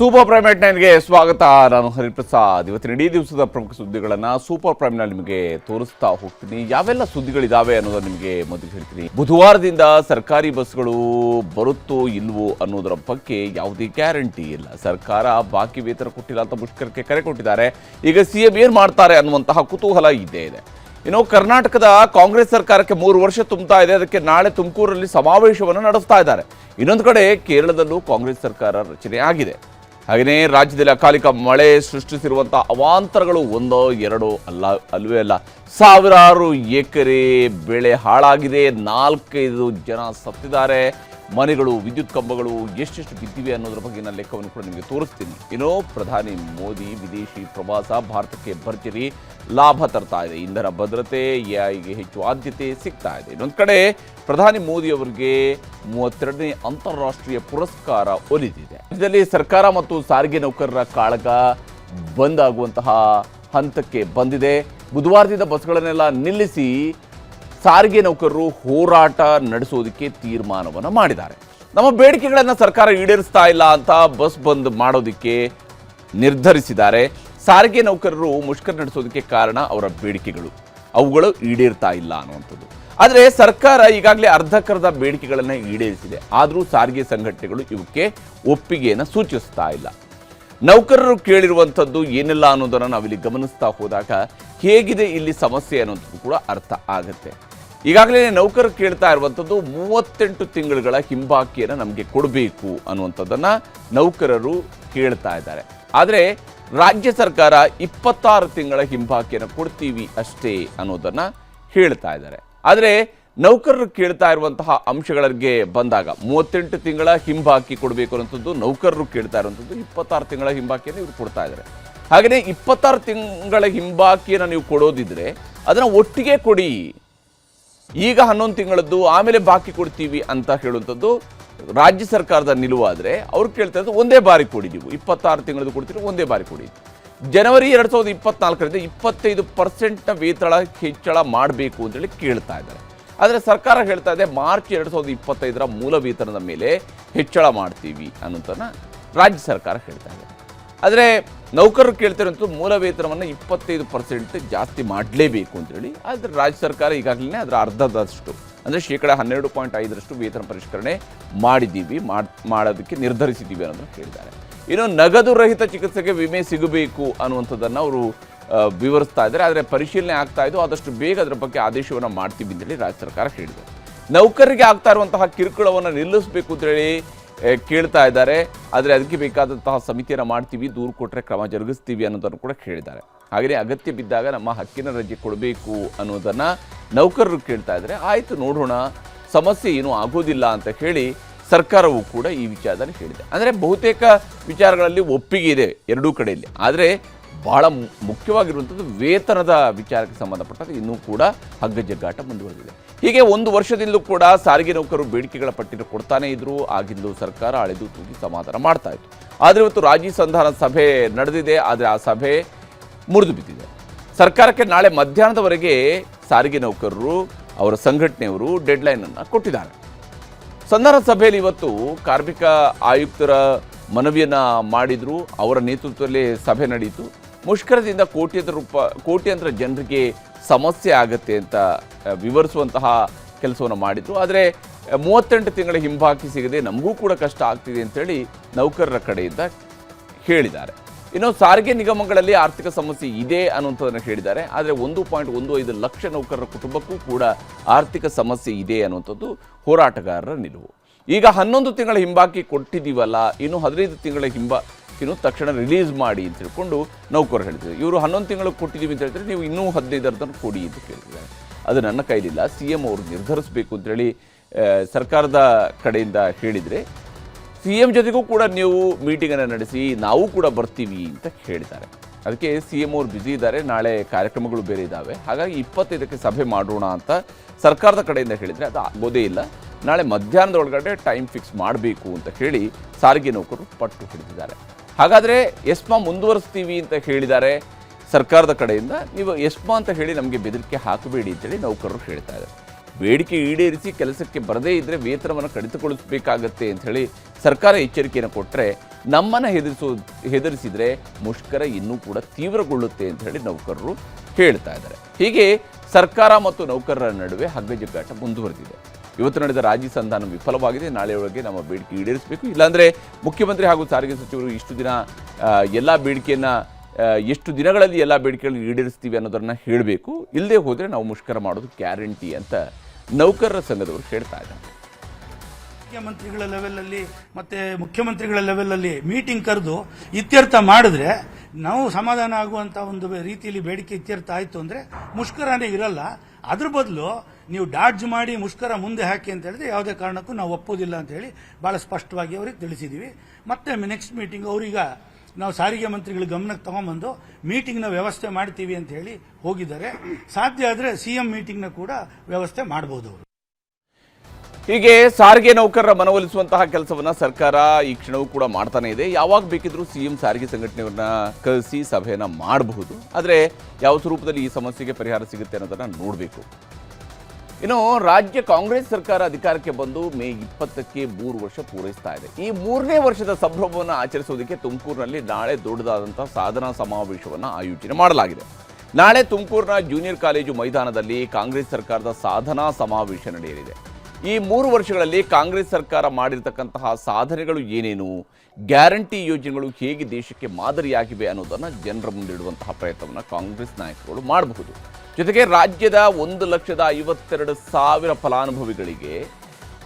Super prime ನೈನ್ಗೆ ಸ್ವಾಗತ. ನಾನು ಹರಿಪ್ರಸಾದ್. ಇವತ್ತಿನ ಇಡೀ ದಿವಸದ ಪ್ರಮುಖ ಸುದ್ದಿಗಳನ್ನು ಸೂಪರ್ ಪ್ರೈಮ್ನಲ್ಲಿ ನಿಮಗೆ ತೋರಿಸ್ತಾ ಹೋಗ್ತೀನಿ. ಯಾವೆಲ್ಲ ಸುದ್ದಿಗಳಿದಾವೆ ಅನ್ನೋದನ್ನು ನಿಮಗೆ ಮೊದಲು ಹೇಳ್ತೀನಿ. ಬುಧವಾರದಿಂದ ಸರ್ಕಾರಿ ಬಸ್ಗಳು ಬರುತ್ತೋ ಇಲ್ವೋ ಅನ್ನೋದರ ಬಗ್ಗೆ ಯಾವುದೇ ಗ್ಯಾರಂಟಿ ಇಲ್ಲ. ಸರ್ಕಾರ ಬಾಕಿ ವೇತನ ಕೊಟ್ಟಿಲ್ಲ ಅಂತ ಮುಷ್ಕರಕ್ಕೆ ಕರೆ ಕೊಟ್ಟಿದ್ದಾರೆ. ಈಗ ಸಿಎಂ ಏನು ಮಾಡ್ತಾರೆ ಅನ್ನುವಂತಹ ಕುತೂಹಲ ಇದ್ದೇ ಇದೆ. ಇನ್ನು ಕರ್ನಾಟಕದ ಕಾಂಗ್ರೆಸ್ ಸರ್ಕಾರಕ್ಕೆ 3 ವರ್ಷ ತುಂಬುತ್ತಾ ಇದೆ. ಅದಕ್ಕೆ ನಾಳೆ ತುಮಕೂರಲ್ಲಿ ಸಮಾವೇಶವನ್ನು ನಡೆಸ್ತಾ ಇದ್ದಾರೆ. ಇನ್ನೊಂದು ಕಡೆ ಕೇರಳದಲ್ಲೂ ಕಾಂಗ್ರೆಸ್ ಸರ್ಕಾರ ರಚನೆ ಆಗಿದೆ. ಹಾಗೆಯೇ ರಾಜ್ಯದಲ್ಲಿ ಅಕಾಲಿಕ ಮಳೆ ಸೃಷ್ಟಿಸಿರುವಂತಹ ಅವಾಂತರಗಳು ಒಂದೋ ಎರಡೋ ಅಲ್ವೇ ಅಲ್ಲ, ಸಾವಿರಾರು ಎಕರೆ ಬೆಳೆ ಹಾಳಾಗಿದೆ. 4-5 ಜನ ಸತ್ತಿದ್ದಾರೆ. ಮನೆಗಳು, ವಿದ್ಯುತ್ ಕಂಬಗಳು ಎಷ್ಟೆಷ್ಟು ಬಿದ್ದಿವೆ ಅನ್ನೋದ್ರ ಬಗ್ಗೆ ನಾನು ಲೆಕ್ಕವನ್ನು ಕೂಡ ನಿಮಗೆ ತೋರಿಸ್ತೀನಿ. ಇನ್ನು ಪ್ರಧಾನಿ ಮೋದಿ ವಿದೇಶಿ ಪ್ರವಾಸ ಭಾರತಕ್ಕೆ ಭರ್ಜರಿ ಲಾಭ ತರ್ತಾ ಇದೆ. ಇಂಧನ ಭದ್ರತೆ, ಎಐಗೆ ಹೆಚ್ಚು ಆದ್ಯತೆ ಸಿಗ್ತಾ ಇದೆ. ಇನ್ನೊಂದು ಕಡೆ ಪ್ರಧಾನಿ ಮೋದಿ ಅವರಿಗೆ 32ನೇ ಅಂತಾರಾಷ್ಟ್ರೀಯ ಪುರಸ್ಕಾರ ಒಲಿದಿದೆ. ಇದರಲ್ಲಿ ಸರ್ಕಾರ ಮತ್ತು ಸಾರಿಗೆ ನೌಕರರ ಕಾಳಗ ಬಂದ್ ಆಗುವಂತಹ ಹಂತಕ್ಕೆ ಬಂದಿದೆ. ಬುಧವಾರದಿಂದ ಬಸ್ಗಳನ್ನೆಲ್ಲ ನಿಲ್ಲಿಸಿ ಸಾರಿಗೆ ನೌಕರರು ಹೋರಾಟ ನಡೆಸೋದಕ್ಕೆ ತೀರ್ಮಾನವನ್ನು ಮಾಡಿದ್ದಾರೆ. ನಮ್ಮ ಬೇಡಿಕೆಗಳನ್ನು ಸರ್ಕಾರ ಈಡೇರಿಸ್ತಾ ಇಲ್ಲ ಅಂತ ಬಸ್ ಬಂದ್ ಮಾಡೋದಕ್ಕೆ ನಿರ್ಧರಿಸಿದ್ದಾರೆ. ಸಾರಿಗೆ ನೌಕರರು ಮುಷ್ಕರ ನಡೆಸೋದಕ್ಕೆ ಕಾರಣ ಅವರ ಬೇಡಿಕೆಗಳು, ಅವುಗಳು ಈಡೇರ್ತಾ ಇಲ್ಲ ಅನ್ನುವಂಥದ್ದು. ಆದರೆ ಸರ್ಕಾರ ಈಗಾಗಲೇ ಅರ್ಧಕರ್ಧ ಬೇಡಿಕೆಗಳನ್ನು ಈಡೇರಿಸಿದೆ. ಆದರೂ ಸಾರಿಗೆ ಸಂಘಟನೆಗಳು ಇವಕ್ಕೆ ಒಪ್ಪಿಗೆಯನ್ನು ಸೂಚಿಸ್ತಾ ಇಲ್ಲ. ನೌಕರರು ಕೇಳಿರುವಂಥದ್ದು ಏನೆಲ್ಲ ಅನ್ನೋದನ್ನು ನಾವಿಲ್ಲಿ ಗಮನಿಸ್ತಾ ಹೋದಾಗ ಹೇಗಿದೆ ಇಲ್ಲಿ ಸಮಸ್ಯೆ ಅನ್ನೋದು ಕೂಡ ಅರ್ಥ ಆಗುತ್ತೆ. ಈಗಾಗಲೇ ನೌಕರರು ಕೇಳ್ತಾ ಇರುವಂಥದ್ದು 38 ತಿಂಗಳುಗಳ ಹಿಂಬಾಕಿಯನ್ನು ನಮಗೆ ಕೊಡಬೇಕು ಅನ್ನುವಂಥದ್ದನ್ನು ನೌಕರರು ಕೇಳ್ತಾ ಇದ್ದಾರೆ. ಆದರೆ ರಾಜ್ಯ ಸರ್ಕಾರ 26 ತಿಂಗಳ ಹಿಂಬಾಕಿಯನ್ನು ಕೊಡ್ತೀವಿ ಅಷ್ಟೇ ಅನ್ನೋದನ್ನು ಹೇಳ್ತಾ ಇದ್ದಾರೆ. ಆದರೆ ನೌಕರರು ಕೇಳ್ತಾ ಇರುವಂತಹ ಅಂಶಗಳಿಗೆ ಬಂದಾಗ 38 ತಿಂಗಳ ಹಿಂಬಾಕಿ ಕೊಡಬೇಕು ಅನ್ನೋಂಥದ್ದು ನೌಕರರು ಕೇಳ್ತಾ ಇರುವಂಥದ್ದು, 26 ತಿಂಗಳ ಹಿಂಬಾಕಿಯನ್ನು ಇವರು ಕೊಡ್ತಾ ಇದ್ದಾರೆ. ಹಾಗೆಯೇ 26 ತಿಂಗಳ ಹಿಂಬಾಕಿಯನ್ನು ನೀವು ಕೊಡೋದಿದ್ರೆ ಅದನ್ನು ಒಟ್ಟಿಗೆ ಕೊಡಿ. ಈಗ 11 ತಿಂಗಳದ್ದು ಆಮೇಲೆ ಬಾಕಿ ಕೊಡ್ತೀವಿ ಅಂತ ಹೇಳುವಂಥದ್ದು ರಾಜ್ಯ ಸರ್ಕಾರದ ನಿಲುವಾದರೆ ಅವ್ರು ಕೇಳ್ತಾ ಇದ್ದು ಒಂದೇ ಬಾರಿ ಕೊಡಿ, ನೀವು 26 ತಿಂಗಳದ್ದು ಕೊಡ್ತೀರಿ, ಒಂದೇ ಬಾರಿ ಕೊಡಿ. ಜನವರಿ 2024ರಿಂದ 25% ವೇತನ ಹೆಚ್ಚಳ ಮಾಡಬೇಕು ಅಂತೇಳಿ ಕೇಳ್ತಾ ಇದ್ದಾರೆ. ಆದರೆ ಸರ್ಕಾರ ಹೇಳ್ತಾ ಇದೆ ಮಾರ್ಚ್ 2025ರ ಮೂಲ ವೇತನದ ಮೇಲೆ ಹೆಚ್ಚಳ ಮಾಡ್ತೀವಿ ಅನ್ನೋದನ್ನು ರಾಜ್ಯ ಸರ್ಕಾರ ಹೇಳ್ತಾ ಇದೆ. ಆದರೆ ನೌಕರರು ಕೇಳ್ತಿರೋಂಥ ಮೂಲ ವೇತನವನ್ನು 25% ಜಾಸ್ತಿ ಮಾಡಲೇಬೇಕು ಅಂತೇಳಿ. ಆದರೆ ರಾಜ್ಯ ಸರ್ಕಾರ ಈಗಾಗಲೇ ಅದರ ಅರ್ಧದಷ್ಟು ಅಂದರೆ 12.5% ವೇತನ ಪರಿಷ್ಕರಣೆ ಮಾಡಿದ್ದೀವಿ, ಮಾಡೋದಕ್ಕೆ ನಿರ್ಧರಿಸಿದ್ದೀವಿ ಅನ್ನೋದನ್ನು ಹೇಳಿದ್ದಾರೆ. ಇನ್ನು ನಗದು ರಹಿತ ಚಿಕಿತ್ಸೆಗೆ ವಿಮೆ ಸಿಗಬೇಕು ಅನ್ನುವಂಥದ್ದನ್ನು ಅವರು ವಿವರಿಸ್ತಾ ಇದ್ದಾರೆ. ಆದರೆ ಪರಿಶೀಲನೆ ಆಗ್ತಾ ಇದ್ದು ಆದಷ್ಟು ಬೇಗ ಅದರ ಬಗ್ಗೆ ಆದೇಶವನ್ನು ಮಾಡ್ತೀವಿ ಅಂತೇಳಿ ರಾಜ್ಯ ಸರ್ಕಾರ ಹೇಳಿದೆ. ನೌಕರರಿಗೆ ಆಗ್ತಾ ಇರುವಂತಹ ಕಿರುಕುಳವನ್ನು ನಿಲ್ಲಿಸಬೇಕು ಅಂತೇಳಿ ಕೇಳ್ತಾ ಇದ್ದಾರೆ. ಆದರೆ ಅದಕ್ಕೆ ಬೇಕಾದಂತಹ ಸಮಿತಿಯನ್ನು ಮಾಡ್ತೀವಿ, ದೂರು ಕೊಟ್ಟರೆ ಕ್ರಮ ಜರುಗಿಸ್ತೀವಿ ಅನ್ನೋದನ್ನು ಕೂಡ ಹೇಳಿದ್ದಾರೆ. ಹಾಗೆಯೇ ಅಗತ್ಯ ಬಿದ್ದಾಗ ನಮ್ಮ ಹಕ್ಕಿನ ರಜೆ ಕೊಡಬೇಕು ಅನ್ನೋದನ್ನು ನೌಕರರು ಕೇಳ್ತಾ ಇದ್ದಾರೆ. ಆಯಿತು ನೋಡೋಣ, ಸಮಸ್ಯೆ ಏನೂ ಆಗೋದಿಲ್ಲ ಅಂತ ಹೇಳಿ ಸರ್ಕಾರವು ಕೂಡ ಈ ವಿಚಾರದಲ್ಲಿ ಹೇಳಿದೆ. ಅಂದರೆ ಬಹುತೇಕ ವಿಚಾರಗಳಲ್ಲಿ ಒಪ್ಪಿಗೆ ಇದೆ ಎರಡೂ ಕಡೆಯಲ್ಲಿ. ಆದರೆ ಬಹಳ ಮುಖ್ಯವಾಗಿರುವಂಥದ್ದು ವೇತನದ ವಿಚಾರಕ್ಕೆ ಸಂಬಂಧಪಟ್ಟಂತೆ ಇನ್ನೂ ಕೂಡ ಹಗ್ಗಜಗ್ಗಾಟ ಮುಂದುವರೆದಿದೆ. ಹೀಗೆ 1 ವರ್ಷದಿಂದಲೂ ಕೂಡ ಸಾರಿಗೆ ನೌಕರರು ಬೇಡಿಕೆಗಳ ಪಟ್ಟಿನ ಕೊಡ್ತಾನೇ ಇದ್ರು. ಆಗಿಂದು ಸರ್ಕಾರ ಅಳೆದು ತೂಗಿ ಸಮಾಧಾನ ಮಾಡ್ತಾ ಇತ್ತು. ಆದರೆ ಇವತ್ತು ರಾಜಿ ಸಂಧಾನ ಸಭೆ ನಡೆದಿದೆ. ಆದರೆ ಆ ಸಭೆ ಮುರಿದು ಬಿದ್ದಿದೆ. ಸರ್ಕಾರಕ್ಕೆ ನಾಳೆ ಮಧ್ಯಾಹ್ನದವರೆಗೆ ಸಾರಿಗೆ ನೌಕರರು ಅವರ ಸಂಘಟನೆಯವರು ಡೆಡ್ಲೈನನ್ನು ಕೊಟ್ಟಿದ್ದಾರೆ. ಸಂಧಾನ ಸಭೆಯಲ್ಲಿ ಇವತ್ತು ಕಾರ್ಮಿಕ ಆಯುಕ್ತರ ಮನವಿಯನ್ನು ಮಾಡಿದ್ರು. ಅವರ ನೇತೃತ್ವದಲ್ಲಿ ಸಭೆ ನಡೆಯಿತು. ಮುಷ್ಕರದಿಂದ ಕೋಟ್ಯಾಂತರ ಜನರಿಗೆ ಸಮಸ್ಯೆ ಆಗುತ್ತೆ ಅಂತ ವಿವರಿಸುವಂತಹ ಕೆಲಸವನ್ನು ಮಾಡಿದ್ರು. ಆದರೆ 38 ತಿಂಗಳ ಹಿಂಬಾಕಿ ಸಿಗದೆ ನಮಗೂ ಕೂಡ ಕಷ್ಟ ಆಗ್ತಿದೆ ಅಂತೇಳಿ ನೌಕರರ ಕಡೆಯಿಂದ ಹೇಳಿದ್ದಾರೆ. ಇನ್ನು ಸಾರಿಗೆ ನಿಗಮಗಳಲ್ಲಿ ಆರ್ಥಿಕ ಸಮಸ್ಯೆ ಇದೆ ಅನ್ನುವಂಥದ್ದನ್ನು ಹೇಳಿದ್ದಾರೆ. ಆದರೆ 1.15 ಲಕ್ಷ ನೌಕರರ ಕುಟುಂಬಕ್ಕೂ ಕೂಡ ಆರ್ಥಿಕ ಸಮಸ್ಯೆ ಇದೆ ಅನ್ನುವಂಥದ್ದು ಹೋರಾಟಗಾರರ ನಿಲುವು. ಈಗ 11 ತಿಂಗಳ ಹಿಂಬಾಕಿ ಕೊಟ್ಟಿದ್ದೀವಲ್ಲ, ಇನ್ನು 15 ತಿಂಗಳ ಹಿಂಬಾಕಿನೂ ತಕ್ಷಣ ರಿಲೀಸ್ ಮಾಡಿ ಅಂತ ಹೇಳ್ಕೊಂಡು ನೌಕರರು ಹೇಳ್ತಿದ್ದಾರೆ. ಇವರು 11 ತಿಂಗಳು ಕೊಟ್ಟಿದ್ದೀವಿ ಅಂತ ಹೇಳ್ತಾರೆ, ನೀವು ಇನ್ನೂ 15 ತನಕ ಕೊಡಿ ಅಂತ ಕೇಳ್ತಿದ್ದಾರೆ. ಅದು ನನ್ನ ಕೈಲಿಲ್ಲ, CM ಅವರು ನಿರ್ಧರಿಸಬೇಕು ಅಂತೇಳಿ ಸರ್ಕಾರದ ಕಡೆಯಿಂದ ಹೇಳಿದರೆ CM ಜೊತೆಗೂ ಕೂಡ ನೀವು ಮೀಟಿಂಗನ್ನು ನಡೆಸಿ ನಾವು ಕೂಡ ಬರ್ತೀವಿ ಅಂತ ಹೇಳಿದ್ದಾರೆ. ಅದಕ್ಕೆ CM ಅವರು ಬ್ಯುಸಿ ಇದ್ದಾರೆ, ನಾಳೆ ಕಾರ್ಯಕ್ರಮಗಳು ಬೇರೆ ಇದ್ದಾವೆ. ಹಾಗಾಗಿ 25ಕ್ಕೆ ಸಭೆ ಮಾಡೋಣ ಅಂತ ಸರ್ಕಾರದ ಕಡೆಯಿಂದ ಹೇಳಿದರೆ ಅದು ಆಗೋದೇ ಇಲ್ಲ. ನಾಳೆ ಮಧ್ಯಾಹ್ನದ ಒಳಗಡೆ ಟೈಮ್ ಫಿಕ್ಸ್ ಮಾಡಬೇಕು ಅಂತ ಹೇಳಿ ಸಾರಿಗೆ ನೌಕರರು ಪಟ್ಟು ಹಿಡಿದಿದ್ದಾರೆ. ಹಾಗಾದರೆ ಎಸ್ಮಾ ಮುಂದುವರಿಸ್ತೀವಿ ಅಂತ ಹೇಳಿದ್ದಾರೆ ಸರ್ಕಾರದ ಕಡೆಯಿಂದ. ನೀವು ಎಸ್ಮಾ ಅಂತ ಹೇಳಿ ನಮಗೆ ಬೆದರಿಕೆ ಹಾಕಬೇಡಿ ಅಂತೇಳಿ ನೌಕರರು ಹೇಳ್ತಾ ಇದ್ದಾರೆ. ಬೇಡಿಕೆ ಈಡೇರಿಸಿ ಕೆಲಸಕ್ಕೆ ಬರದೇ ಇದ್ದರೆ ವೇತನವನ್ನು ಕಡಿತಗೊಳಿಸಬೇಕಾಗತ್ತೆ ಅಂಥೇಳಿ ಸರ್ಕಾರ ಎಚ್ಚರಿಕೆಯನ್ನು ಕೊಟ್ಟರೆ ನಮ್ಮನ್ನು ಹೆದರಿಸಿದರೆ ಮುಷ್ಕರ ಇನ್ನೂ ಕೂಡ ತೀವ್ರಗೊಳ್ಳುತ್ತೆ ಅಂತ ಹೇಳಿ ನೌಕರರು ಹೇಳ್ತಾ ಇದ್ದಾರೆ. ಹೀಗೆ ಸರ್ಕಾರ ಮತ್ತು ನೌಕರರ ನಡುವೆ ಹಗ್ಗಜಗ್ಗಾಟ ಮುಂದುವರೆದಿದೆ. ಇವತ್ತು ನಡೆದ ರಾಜಿ ಸಂಧಾನ ವಿಫಲವಾಗಿದೆ. ನಾಳೆಯೊಳಗೆ ನಮ್ಮ ಬೇಡಿಕೆ ಈಡೇರಿಸಬೇಕು, ಇಲ್ಲಾಂದರೆ ಮುಖ್ಯಮಂತ್ರಿ ಹಾಗೂ ಸಾರಿಗೆ ಸಚಿವರು ಇಷ್ಟು ದಿನ ಎಲ್ಲ ಬೇಡಿಕೆಯನ್ನು ಎಷ್ಟು ದಿನಗಳಲ್ಲಿ ಎಲ್ಲ ಬೇಡಿಕೆಗಳನ್ನು ಈಡೇರಿಸ್ತೀವಿ ಅನ್ನೋದನ್ನು ಹೇಳಬೇಕು. ಇಲ್ಲದೆ ಹೋದರೆ ನಾವು ಮುಷ್ಕರ ಮಾಡೋದು ಗ್ಯಾರಂಟಿ ಅಂತ ನೌಕರರ ಸಂಘದವರು ಹೇಳ್ತಾ ಇದ್ದಾರೆ. ಮುಖ್ಯಮಂತ್ರಿಗಳ ಲೆವೆಲಲ್ಲಿ ಮತ್ತು ಮುಖ್ಯಮಂತ್ರಿಗಳ ಲೆವೆಲಲ್ಲಿ ಮೀಟಿಂಗ್ ಕರೆದು ಇತ್ಯರ್ಥ ಮಾಡಿದ್ರೆ ನಾವು ಸಮಾಧಾನ ಆಗುವಂಥ ಒಂದು ರೀತಿಯಲ್ಲಿ ಬೇಡಿಕೆ ಇತ್ಯರ್ಥ ಆಯಿತು ಅಂದರೆ ಮುಷ್ಕರನೇ ಇರಲ್ಲ. ಅದ್ರ ಬದಲು ನೀವು ಡಾಡ್ಜ್ ಮಾಡಿ ಮುಷ್ಕರ ಮುಂದೆ ಹಾಕಿ ಅಂತ ಹೇಳಿದ್ರೆ ಯಾವುದೇ ಕಾರಣಕ್ಕೂ ನಾವು ಒಪ್ಪೋದಿಲ್ಲ ಅಂತ ಹೇಳಿ ಭಾಳ ಸ್ಪಷ್ಟವಾಗಿ ಅವ್ರಿಗೆ ತಿಳಿಸಿದ್ದೀವಿ. ಮತ್ತೆ ನೆಕ್ಸ್ಟ್ ಮೀಟಿಂಗ್ ಅವ್ರೀಗ ನಾವು ಸಾರಿಗೆ ಮಂತ್ರಿಗಳ ಗಮನಕ್ಕೆ ತಗೊಂಡ್ಬಂದು ಮೀಟಿಂಗ್ನ ವ್ಯವಸ್ಥೆ ಮಾಡ್ತೀವಿ ಅಂತ ಹೇಳಿ ಹೋಗಿದ್ದಾರೆ. ಸಾಧ್ಯ ಆದರೆ ಸಿಎಂ ಮೀಟಿಂಗ್ನ ಕೂಡ ವ್ಯವಸ್ಥೆ ಮಾಡಬಹುದು ಅವರು. ಹೀಗೆ ಸಾರಿಗೆ ನೌಕರರ ಮನವೊಲಿಸುವಂತಹ ಕೆಲಸವನ್ನ ಸರ್ಕಾರ ಈ ಕ್ಷಣವೂ ಕೂಡ ಮಾಡ್ತಾನೆ ಇದೆ. ಯಾವಾಗ ಬೇಕಿದ್ರೂ ಸಿಎಂ ಸಾರಿಗೆ ಸಂಘಟನೆಯವ್ರನ್ನ ಕರೆಸಿ ಸಭೆಯನ್ನ ಮಾಡಬಹುದು. ಆದರೆ ಯಾವ ಸ್ವರೂಪದಲ್ಲಿ ಈ ಸಮಸ್ಯೆಗೆ ಪರಿಹಾರ ಸಿಗುತ್ತೆ ಅನ್ನೋದನ್ನ ನೋಡಬೇಕು. ಇನ್ನು ರಾಜ್ಯ ಕಾಂಗ್ರೆಸ್ ಸರ್ಕಾರ ಅಧಿಕಾರಕ್ಕೆ ಬಂದು ಮೇ 20ಕ್ಕೆ 3 ವರ್ಷ ಪೂರೈಸ್ತಾ ಇದೆ. ಈ 3ನೇ ವರ್ಷದ ಸಂಭ್ರಮವನ್ನು ಆಚರಿಸುವುದಕ್ಕೆ ತುಮಕೂರಿನಲ್ಲಿ ನಾಳೆ ದೊಡ್ಡದಾದಂತಹ ಸಾಧನಾ ಸಮಾವೇಶವನ್ನು ಆಯೋಜನೆ ಮಾಡಲಾಗಿದೆ. ನಾಳೆ ತುಮಕೂರಿನ ಜೂನಿಯರ್ ಕಾಲೇಜು ಮೈದಾನದಲ್ಲಿ ಕಾಂಗ್ರೆಸ್ ಸರ್ಕಾರದ ಸಾಧನಾ ಸಮಾವೇಶ ನಡೆಯಲಿದೆ. ಈ 3 ವರ್ಷಗಳಲ್ಲಿ ಕಾಂಗ್ರೆಸ್ ಸರ್ಕಾರ ಮಾಡಿರ್ತಕ್ಕಂತಹ ಸಾಧನೆಗಳು ಏನೇನು, ಗ್ಯಾರಂಟಿ ಯೋಜನೆಗಳು ಹೇಗೆ ದೇಶಕ್ಕೆ ಮಾದರಿಯಾಗಿವೆ ಅನ್ನೋದನ್ನು ಜನರ ಮುಂದಿಡುವಂತಹ ಪ್ರಯತ್ನವನ್ನು ಕಾಂಗ್ರೆಸ್ ನಾಯಕರುಗಳು ಮಾಡಬಹುದು. ಜೊತೆಗೆ ರಾಜ್ಯದ 1,52,000 ಫಲಾನುಭವಿಗಳಿಗೆ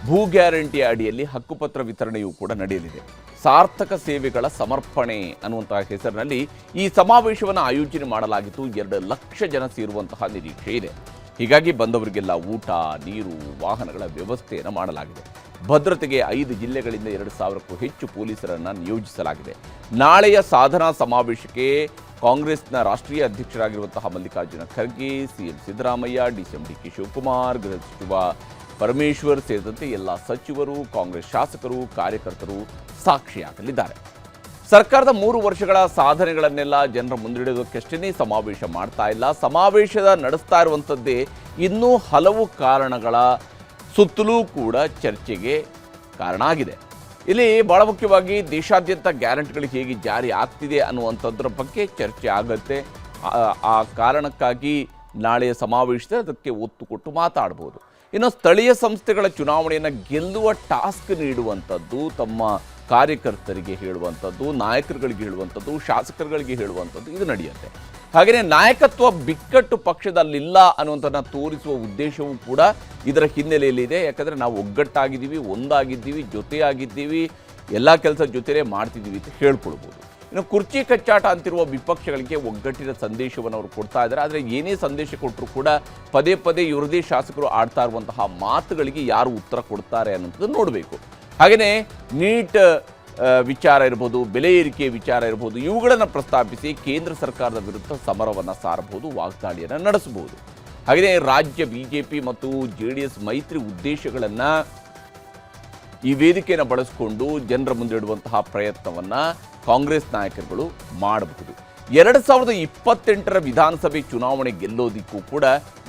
ಭೂ ಗ್ಯಾರಂಟಿ ಅಡಿಯಲ್ಲಿ ಹಕ್ಕುಪತ್ರ ವಿತರಣೆಯೂ ಕೂಡ ನಡೆಯಲಿದೆ. ಸಾರ್ಥಕ ಸೇವೆಗಳ ಸಮರ್ಪಣೆ ಅನ್ನುವಂತಹ ಹೆಸರಿನಲ್ಲಿ ಈ ಸಮಾವೇಶವನ್ನು ಆಯೋಜನೆ ಮಾಡಲಾಗಿದ್ದು 2 ಲಕ್ಷ ಜನ ಸೇರುವಂತಹ ನಿರೀಕ್ಷೆ ಇದೆ. ಹೀಗಾಗಿ ಬಂದವರಿಗೆಲ್ಲ ಊಟ, ನೀರು, ವಾಹನಗಳ ವ್ಯವಸ್ಥೆಯನ್ನು ಮಾಡಲಾಗಿದೆ. ಭದ್ರತೆಗೆ 5 ಜಿಲ್ಲೆಗಳಿಂದ 2,000ಕ್ಕೂ ಹೆಚ್ಚು ಪೊಲೀಸರನ್ನು ನಿಯೋಜಿಸಲಾಗಿದೆ. ನಾಳೆಯ ಸಾಧನಾ ಸಮಾವೇಶಕ್ಕೆ ಕಾಂಗ್ರೆಸ್ನ ರಾಷ್ಟ್ರೀಯ ಅಧ್ಯಕ್ಷರಾಗಿರುವಂತಹ Mallikarjuna Kharge, CM Siddaramaiah, DCM DK Shivakumar, ಗೃಹ ಸಚಿವ ಪರಮೇಶ್ವರ್ ಸೇರಿದಂತೆ ಎಲ್ಲ ಸಚಿವರು, ಕಾಂಗ್ರೆಸ್ ಶಾಸಕರು, ಕಾರ್ಯಕರ್ತರು ಸಾಕ್ಷಿಯಾಗಲಿದ್ದಾರೆ. ಸರ್ಕಾರದ 3 ವರ್ಷಗಳ ಸಾಧನೆಗಳನ್ನೆಲ್ಲ ಜನರ ಮುಂದಿಡೋದಕ್ಕಷ್ಟೇ ಸಮಾವೇಶ ಮಾಡ್ತಾ ಇಲ್ಲ. ಸಮಾವೇಶದ ನಡೆಸ್ತಾ ಇರುವಂಥದ್ದೇ ಇನ್ನೂ ಹಲವು ಕಾರಣಗಳ ಸುತ್ತಲೂ ಕೂಡ ಚರ್ಚೆಗೆ ಕಾರಣ ಆಗಿದೆ. ಇಲ್ಲಿ ಬಹಳ ಮುಖ್ಯವಾಗಿ ದೇಶಾದ್ಯಂತ ಗ್ಯಾರಂಟಿಗಳು ಹೇಗೆ ಜಾರಿ ಆಗ್ತಿದೆ ಅನ್ನುವಂಥದ್ರ ಬಗ್ಗೆ ಚರ್ಚೆ ಆಗುತ್ತೆ. ಆ ಕಾರಣಕ್ಕಾಗಿ ನಾಳೆಯ ಸಮಾವೇಶದಲ್ಲಿ ಅದಕ್ಕೆ ಒತ್ತು ಕೊಟ್ಟು ಮಾತಾಡ್ಬೋದು. ಇನ್ನು ಸ್ಥಳೀಯ ಸಂಸ್ಥೆಗಳ ಚುನಾವಣೆಯನ್ನು ಗೆಲ್ಲುವ ಟಾಸ್ಕ್ ನೀಡುವಂಥದ್ದು ತಮ್ಮ ಕಾರ್ಯಕರ್ತರಿಗೆ ಹೇಳುವಂಥದ್ದು, ನಾಯಕರುಗಳಿಗೆ ಹೇಳುವಂಥದ್ದು, ಶಾಸಕರುಗಳಿಗೆ ಹೇಳುವಂಥದ್ದು ಇದು ನಡೆಯುತ್ತೆ. ಹಾಗೆಯೇ ನಾಯಕತ್ವ ಬಿಕ್ಕಟ್ಟು ಪಕ್ಷದಲ್ಲಿಲ್ಲ ಅನ್ನುವಂಥದ್ದನ್ನ ತೋರಿಸುವ ಉದ್ದೇಶವೂ ಕೂಡ ಇದರ ಹಿನ್ನೆಲೆಯಲ್ಲಿದೆ. ಯಾಕಂದರೆ ನಾವು ಒಗ್ಗಟ್ಟಾಗಿದ್ದೀವಿ, ಒಂದಾಗಿದ್ದೀವಿ, ಜೊತೆಯಾಗಿದ್ದೀವಿ, ಎಲ್ಲ ಕೆಲಸ ಜೊತೆಲೇ ಮಾಡ್ತಿದ್ದೀವಿ ಅಂತ ಹೇಳ್ಕೊಳ್ಬೋದು. ಇನ್ನು ಕುರ್ಚಿ ಕಚ್ಚಾಟ ಅಂತಿರುವ ವಿಪಕ್ಷಗಳಿಗೆ ಒಗ್ಗಟ್ಟಿನ ಸಂದೇಶವನ್ನು ಅವರು ಕೊಡ್ತಾ ಇದ್ದಾರೆ. ಆದರೆ ಏನೇ ಸಂದೇಶ ಕೊಟ್ಟರು ಕೂಡ ಪದೇ ಪದೇ ಇವರದೇ ಶಾಸಕರು ಆಡ್ತಾ ಇರುವಂತಹ ಮಾತುಗಳಿಗೆ ಯಾರು ಉತ್ತರ ಕೊಡ್ತಾರೆ ಅನ್ನೋಂಥದ್ದು ನೋಡಬೇಕು. ಹಾಗೆಯೇ ನೀಟ್ ವಿಚಾರ ಇರ್ಬೋದು, ಬೆಲೆ ಏರಿಕೆ ವಿಚಾರ ಇರ್ಬೋದು, ಇವುಗಳನ್ನು ಪ್ರಸ್ತಾಪಿಸಿ ಕೇಂದ್ರ ಸರ್ಕಾರದ ವಿರುದ್ಧ ಸಮರವನ್ನು ಸಾರಬಹುದು, ವಾಗ್ದಾಳಿಯನ್ನು ನಡೆಸಬಹುದು. ಹಾಗೆಯೇ ರಾಜ್ಯ ಬಿಜೆಪಿ ಮತ್ತು JDS ಮೈತ್ರಿ ಉದ್ದೇಶಗಳನ್ನು ಈ ವೇದಿಕೆಯನ್ನು ಬಳಸಿಕೊಂಡು ಜನರ ಮುಂದಿಡುವಂತಹ ಪ್ರಯತ್ನವನ್ನು ಕಾಂಗ್ರೆಸ್ ನಾಯಕರುಗಳು ಮಾಡಬಹುದು. 2028ರ ವಿಧಾನಸಭೆ ಚುನಾವಣೆ ಗೆಲ್ಲೋದಿಕ್ಕೂ ಕೂಡ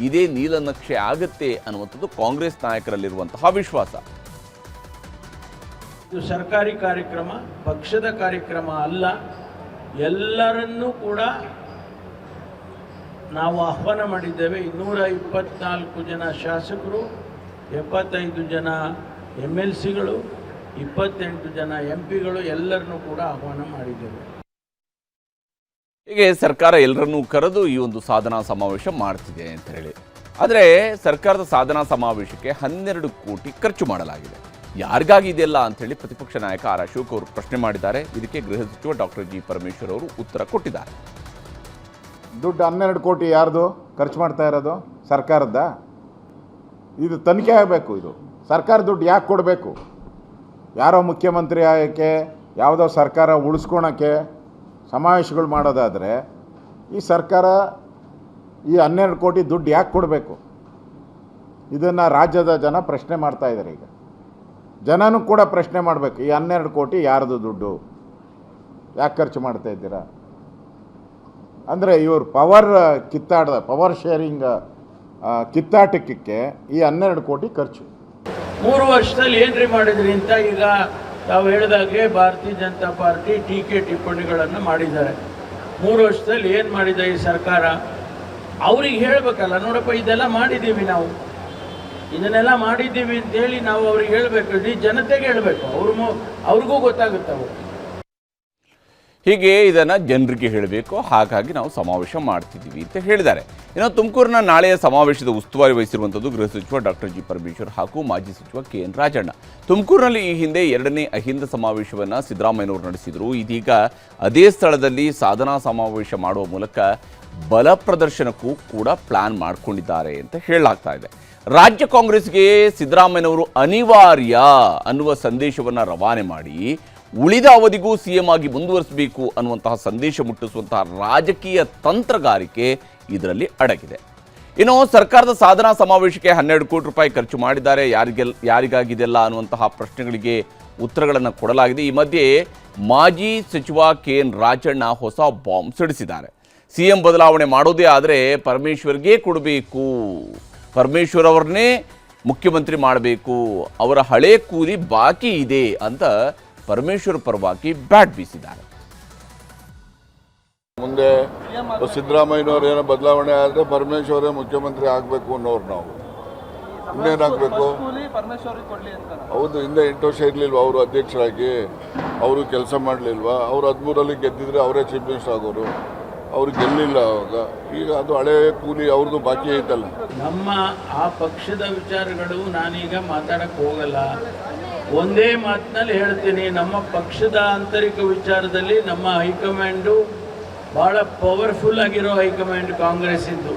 ಇದೇ ನೀಲನಕ್ಷೆ ಆಗುತ್ತೆ ಅನ್ನುವಂಥದ್ದು ಕಾಂಗ್ರೆಸ್ ನಾಯಕರಲ್ಲಿರುವಂತಹ ವಿಶ್ವಾಸ. ಇದು ಸರ್ಕಾರಿ ಕಾರ್ಯಕ್ರಮ, ಪಕ್ಷದ ಕಾರ್ಯಕ್ರಮ ಅಲ್ಲ. ಎಲ್ಲರನ್ನೂ ಕೂಡ ನಾವು ಆಹ್ವಾನ ಮಾಡಿದ್ದೇವೆ. 224 ಜನ ಶಾಸಕರು, 75 ಜನ MLCಗಳು, 28 ಜನ MP ಗಳು ಎಲ್ಲರನ್ನೂ ಕೂಡ ಆಹ್ವಾನ ಮಾಡಿದ್ದೇವೆ. ಹೀಗೆ ಸರ್ಕಾರ ಎಲ್ಲರನ್ನೂ ಕರೆದು ಈ ಒಂದು ಸಾಧನಾ ಸಮಾವೇಶ ಮಾಡ್ತಿದೆ ಅಂತ ಹೇಳಿ. ಆದರೆ ಸರ್ಕಾರದ ಸಾಧನಾ ಸಮಾವೇಶಕ್ಕೆ 12 ಕೋಟಿ ಖರ್ಚು ಮಾಡಲಾಗಿದೆ. ಯಾರಿಗಾಗಿ ಇದೆಲ್ಲ ಅಂಥೇಳಿ ಪ್ರತಿಪಕ್ಷ ನಾಯಕ ಆರ್ ಅಶೋಕ್ ಅವರು ಪ್ರಶ್ನೆ ಮಾಡಿದ್ದಾರೆ. ಇದಕ್ಕೆ ಗೃಹ ಸಚಿವ ಡಾಕ್ಟರ್ ಜಿ ಪರಮೇಶ್ವರ್ ಅವರು ಉತ್ತರ ಕೊಟ್ಟಿದ್ದಾರೆ. ದುಡ್ಡು 12 ಕೋಟಿ ಯಾರ್ದು ಖರ್ಚು ಮಾಡ್ತಾ ಇರೋದು? ಸರ್ಕಾರದ. ಇದು ತನಿಖೆ ಆಗಬೇಕು. ಇದು ಸರ್ಕಾರ ದುಡ್ಡು ಯಾಕೆ ಕೊಡಬೇಕು? ಯಾರೋ ಮುಖ್ಯಮಂತ್ರಿ ಆಗೋಕ್ಕೆ, ಯಾವುದೋ ಸರ್ಕಾರ ಉಳಿಸ್ಕೊಳಕ್ಕೆ ಸಮಾವೇಶಗಳು ಮಾಡೋದಾದರೆ ಈ ಸರ್ಕಾರ ಈ 12 ಕೋಟಿ ದುಡ್ಡು ಯಾಕೆ ಕೊಡಬೇಕು? ಇದನ್ನು ರಾಜ್ಯದ ಜನ ಪ್ರಶ್ನೆ ಮಾಡ್ತಾ ಇದ್ದಾರೆ. ಈಗ ಜನನೂ ಕೂಡ ಪ್ರಶ್ನೆ ಮಾಡಬೇಕು, ಈ 12 ಕೋಟಿ ಯಾರ್ದು ದುಡ್ಡು, ಯಾಕೆ ಖರ್ಚು ಮಾಡ್ತಾ ಇದ್ದೀರಾ? ಅಂದರೆ ಇವರು ಪವರ್ ಶೇರಿಂಗ್ ಕಿತ್ತಾಟಕ್ಕೆ ಈ 12 ಕೋಟಿ ಖರ್ಚು. 3 ವರ್ಷದಲ್ಲಿ ಏನ್ರಿ ಮಾಡಿದ್ರಿ ಅಂತ ಈಗ ತಾವು ಹೇಳಿದಾಗೆ ಭಾರತೀಯ ಜನತಾ ಪಾರ್ಟಿ ಟೀಕೆ ಟಿಪ್ಪಣಿಗಳನ್ನು ಮಾಡಿದ್ದಾರೆ. 3 ವರ್ಷದಲ್ಲಿ ಏನು ಮಾಡಿದೆ ಈ ಸರ್ಕಾರ? ಅವ್ರಿಗೆ ಹೇಳಬೇಕಲ್ಲ, ನೋಡಪ್ಪ ಇದೆಲ್ಲ ಮಾಡಿದ್ದೀವಿ ನಾವು, ಇದನ್ನೆಲ್ಲ ಮಾಡಿದ್ದೀವಿ ಅಂತೇಳಿ ನಾವು ಅವ್ರಿಗೆ ಹೇಳಬೇಕು, ಇಡೀ ಜನತೆಗೆ ಹೇಳಬೇಕು, ಅವ್ರಿಗೂ ಗೊತ್ತಾಗುತ್ತೆ ಅವರು. ಹೀಗೆ ಇದನ್ನು ಜನರಿಗೆ ಹೇಳಬೇಕು, ಹಾಗಾಗಿ ನಾವು ಸಮಾವೇಶ ಮಾಡ್ತಿದ್ದೀವಿ ಅಂತ ಹೇಳಿದ್ದಾರೆ. ಇನ್ನು ತುಮಕೂರಿನ ನಾಳೆಯ ಸಮಾವೇಶದ ಉಸ್ತುವಾರಿ ವಹಿಸಿರುವಂಥದ್ದು ಗೃಹ ಸಚಿವ ಡಾಕ್ಟರ್ ಜಿ ಪರಮೇಶ್ವರ್ ಹಾಗೂ ಮಾಜಿ ಸಚಿವ KN ರಾಜಣ್ಣ. ತುಮಕೂರಿನಲ್ಲಿ ಈ ಹಿಂದೆ 2ನೇ ಅಹಿಂದ ಸಮಾವೇಶವನ್ನು ಸಿದ್ದರಾಮಯ್ಯನವರು ನಡೆಸಿದರು. ಇದೀಗ ಅದೇ ಸ್ಥಳದಲ್ಲಿ ಸಾಧನಾ ಸಮಾವೇಶ ಮಾಡುವ ಮೂಲಕ ಬಲ ಪ್ರದರ್ಶನಕ್ಕೂ ಕೂಡ ಪ್ಲಾನ್ ಮಾಡಿಕೊಂಡಿದ್ದಾರೆ ಅಂತ ಹೇಳಲಾಗ್ತಾ ಇದೆ. ರಾಜ್ಯ ಕಾಂಗ್ರೆಸ್ಗೆ ಸಿದ್ದರಾಮಯ್ಯನವರು ಅನಿವಾರ್ಯ ಅನ್ನುವ ಸಂದೇಶವನ್ನು ರವಾನೆ ಮಾಡಿ ಉಳಿದ ಅವಧಿಗೂ CM ಆಗಿ ಮುಂದುವರಿಸಬೇಕು ಅನ್ನುವಂತಹ ಸಂದೇಶ ಮುಟ್ಟಿಸುವಂತಹ ರಾಜಕೀಯ ತಂತ್ರಗಾರಿಕೆ ಇದರಲ್ಲಿ ಅಡಗಿದೆ. ಇನ್ನು ಸರ್ಕಾರದ ಸಾಧನಾ ಸಮಾವೇಶಕ್ಕೆ 12 ಕೋಟಿ ರೂಪಾಯಿ ಖರ್ಚು ಮಾಡಿದ್ದಾರೆ. ಯಾರಿಗಾಗಿದೆಲ್ಲ ಅನ್ನುವಂತಹ ಪ್ರಶ್ನೆಗಳಿಗೆ ಉತ್ತರಗಳನ್ನು ಕೊಡಲಾಗಿದೆ. ಈ ಮಧ್ಯೆ ಮಾಜಿ ಸಚಿವ KN ರಾಜಣ್ಣ ಹೊಸ ಬಾಂಬ್ ಸಿಡಿಸಿದ್ದಾರೆ. CM ಬದಲಾವಣೆ ಮಾಡೋದೇ ಆದರೆ ಪರಮೇಶ್ವರ್ಗೆ ಕೊಡಬೇಕು, ಪರಮೇಶ್ವರ್ ಅವ್ರನ್ನೇ ಮುಖ್ಯಮಂತ್ರಿ ಮಾಡಬೇಕು, ಅವರ ಹಳೆ ಕೂಲಿ ಬಾಕಿ ಇದೆ ಅಂತ ಪರಮೇಶ್ವರ್ ಪರವಾಗಿ ಬ್ಯಾಟ್ ಬೀಸಿದ್ದಾರೆ. ಮುಂದೆ ಸಿದ್ದರಾಮಯ್ಯನವ್ರು ಏನೋ ಬದಲಾವಣೆ ಆದರೆ ಪರಮೇಶ್ವರೇ ಮುಖ್ಯಮಂತ್ರಿ ಆಗಬೇಕು ಅನ್ನೋರು ನಾವು. ಇನ್ನೇನಾಗಬೇಕು? ಹೌದು, ಹಿಂದೆ 8 ವರ್ಷ ಇರಲಿಲ್ವ ಅವರು ಅಧ್ಯಕ್ಷರಾಗಿ? ಅವರು ಕೆಲಸ ಮಾಡಲಿಲ್ವಾ? ಅವರು 13ರಲ್ಲಿ ಗೆದ್ದಿದ್ರೆ ಅವರೇ ಚೀಫ್ ಮಿನಿಸ್ಟರ್ ಆಗೋರು. ಅವ್ರು ಗೆಲ್ಲಿಲ್ಲ ಅವಾಗ. ಈಗ ಅದು ಹಳೆ ಕೂಲಿ ಅವ್ರದ್ದು ಬಾಕಿ ಐತಲ್ಲ. ನಮ್ಮ ಆ ಪಕ್ಷದ ವಿಚಾರಗಳು ನಾನೀಗ ಮಾತಾಡಕ್ಕೆ ಹೋಗಲ್ಲ. ಒಂದೇ ಮಾತಿನಲ್ಲಿ ಹೇಳ್ತೀನಿ, ನಮ್ಮ ಪಕ್ಷದ ಆಂತರಿಕ ವಿಚಾರದಲ್ಲಿ ನಮ್ಮ ಹೈಕಮಾಂಡು ಭಾಳ ಪವರ್ಫುಲ್ ಆಗಿರೋ ಹೈಕಮಾಂಡ್ ಕಾಂಗ್ರೆಸ್ ಇದ್ದು.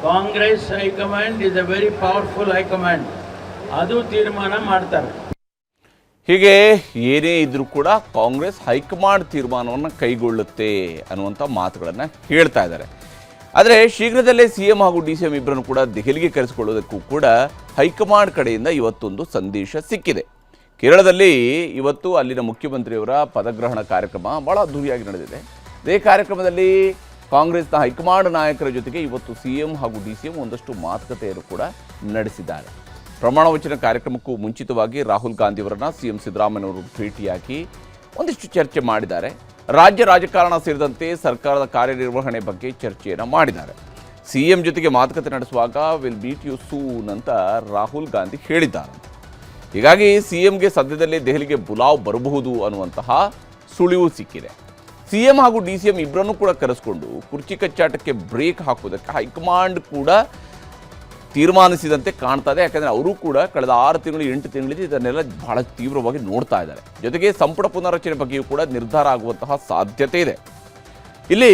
Congress high command is a very powerful high command, ಅದು ತೀರ್ಮಾನ ಮಾಡ್ತಾರೆ. ಹೀಗೆ ಏನೇ ಇದ್ರೂ ಕೂಡ ಕಾಂಗ್ರೆಸ್ ಹೈಕಮಾಂಡ್ ತೀರ್ಮಾನವನ್ನು ಕೈಗೊಳ್ಳುತ್ತೆ ಅನ್ನುವಂಥ ಮಾತುಗಳನ್ನು ಹೇಳ್ತಾ ಇದ್ದಾರೆ. ಆದರೆ ಶೀಘ್ರದಲ್ಲೇ CM ಹಾಗೂ DCM ಇಬ್ಬರನ್ನು ಕೂಡ ದೆಹಲಿಗೆ ಕರೆಸಿಕೊಳ್ಳೋದಕ್ಕೂ ಕೂಡ ಹೈಕಮಾಂಡ್ ಕಡೆಯಿಂದ ಇವತ್ತೊಂದು ಸಂದೇಶ ಸಿಕ್ಕಿದೆ. ಕೇರಳದಲ್ಲಿ ಇವತ್ತು ಅಲ್ಲಿನ ಮುಖ್ಯಮಂತ್ರಿಯವರ ಪದಗ್ರಹಣ ಕಾರ್ಯಕ್ರಮ ಭಾಳ ಅದ್ಧೂರಿಯಾಗಿ ನಡೆದಿದೆ. ಇದೇ ಕಾರ್ಯಕ್ರಮದಲ್ಲಿ ಕಾಂಗ್ರೆಸ್ನ ಹೈಕಮಾಂಡ್ ನಾಯಕರ ಜೊತೆಗೆ ಇವತ್ತು CM ಹಾಗೂ DCM ಒಂದಷ್ಟು ಮಾತುಕತೆಯನ್ನು ಕೂಡ ನಡೆಸಿದ್ದಾರೆ. ಪ್ರಮಾಣ ವಚನ ಕಾರ್ಯಕ್ರಮಕ್ಕೂ ಮುಂಚಿತವಾಗಿ ರಾಹುಲ್ ಗಾಂಧಿಯವರನ್ನ CM ಸಿದ್ದರಾಮಯ್ಯನವರು ಭೇಟಿಯಾಗಿ ಒಂದಿಷ್ಟು ಚರ್ಚೆ ಮಾಡಿದ್ದಾರೆ. ರಾಜ್ಯ ರಾಜಕಾರಣ ಸೇರಿದಂತೆ ಸರ್ಕಾರದ ಕಾರ್ಯನಿರ್ವಹಣೆ ಬಗ್ಗೆ ಚರ್ಚೆಯನ್ನು ಮಾಡಿದ್ದಾರೆ. CM ಜೊತೆಗೆ ಮಾತುಕತೆ ನಡೆಸುವಾಗ ವಿಲ್ ಮೀಟ್ ಯು ಸೂನ್ ಅಂತ ರಾಹುಲ್ ಗಾಂಧಿ ಹೇಳಿದ್ದಾರೆ. ಹೀಗಾಗಿ CMಗೆ ಸದ್ಯದಲ್ಲೇ ದೆಹಲಿಗೆ ಬುಲಾವ್ ಬರಬಹುದು ಅನ್ನುವಂತಹ ಸುಳಿವು ಸಿಕ್ಕಿದೆ. CM ಹಾಗೂ DCM ಇಬ್ಬರನ್ನೂ ಕೂಡ ಕರೆಸಿಕೊಂಡು ಕುರ್ಚಿ ಕಚ್ಚಾಟಕ್ಕೆ ಬ್ರೇಕ್ ಹಾಕುವುದಕ್ಕೆ ಹೈಕಮಾಂಡ್ ಕೂಡ ತೀರ್ಮಾನಿಸಿದಂತೆ ಕಾಣ್ತಾ ಇದೆ. ಯಾಕಂದರೆ ಅವರು ಕೂಡ ಕಳೆದ 6 ತಿಂಗಳು 8 ತಿಂಗಳಿಂದ ಇದನ್ನೆಲ್ಲ ಬಹಳ ತೀವ್ರವಾಗಿ ನೋಡ್ತಾ ಇದ್ದಾರೆ. ಜೊತೆಗೆ ಸಂಪುಟ ಪುನರ್ರಚನೆ ಬಗ್ಗೆಯೂ ಕೂಡ ನಿರ್ಧಾರ ಆಗುವಂತಹ ಸಾಧ್ಯತೆ ಇದೆ. ಇಲ್ಲಿ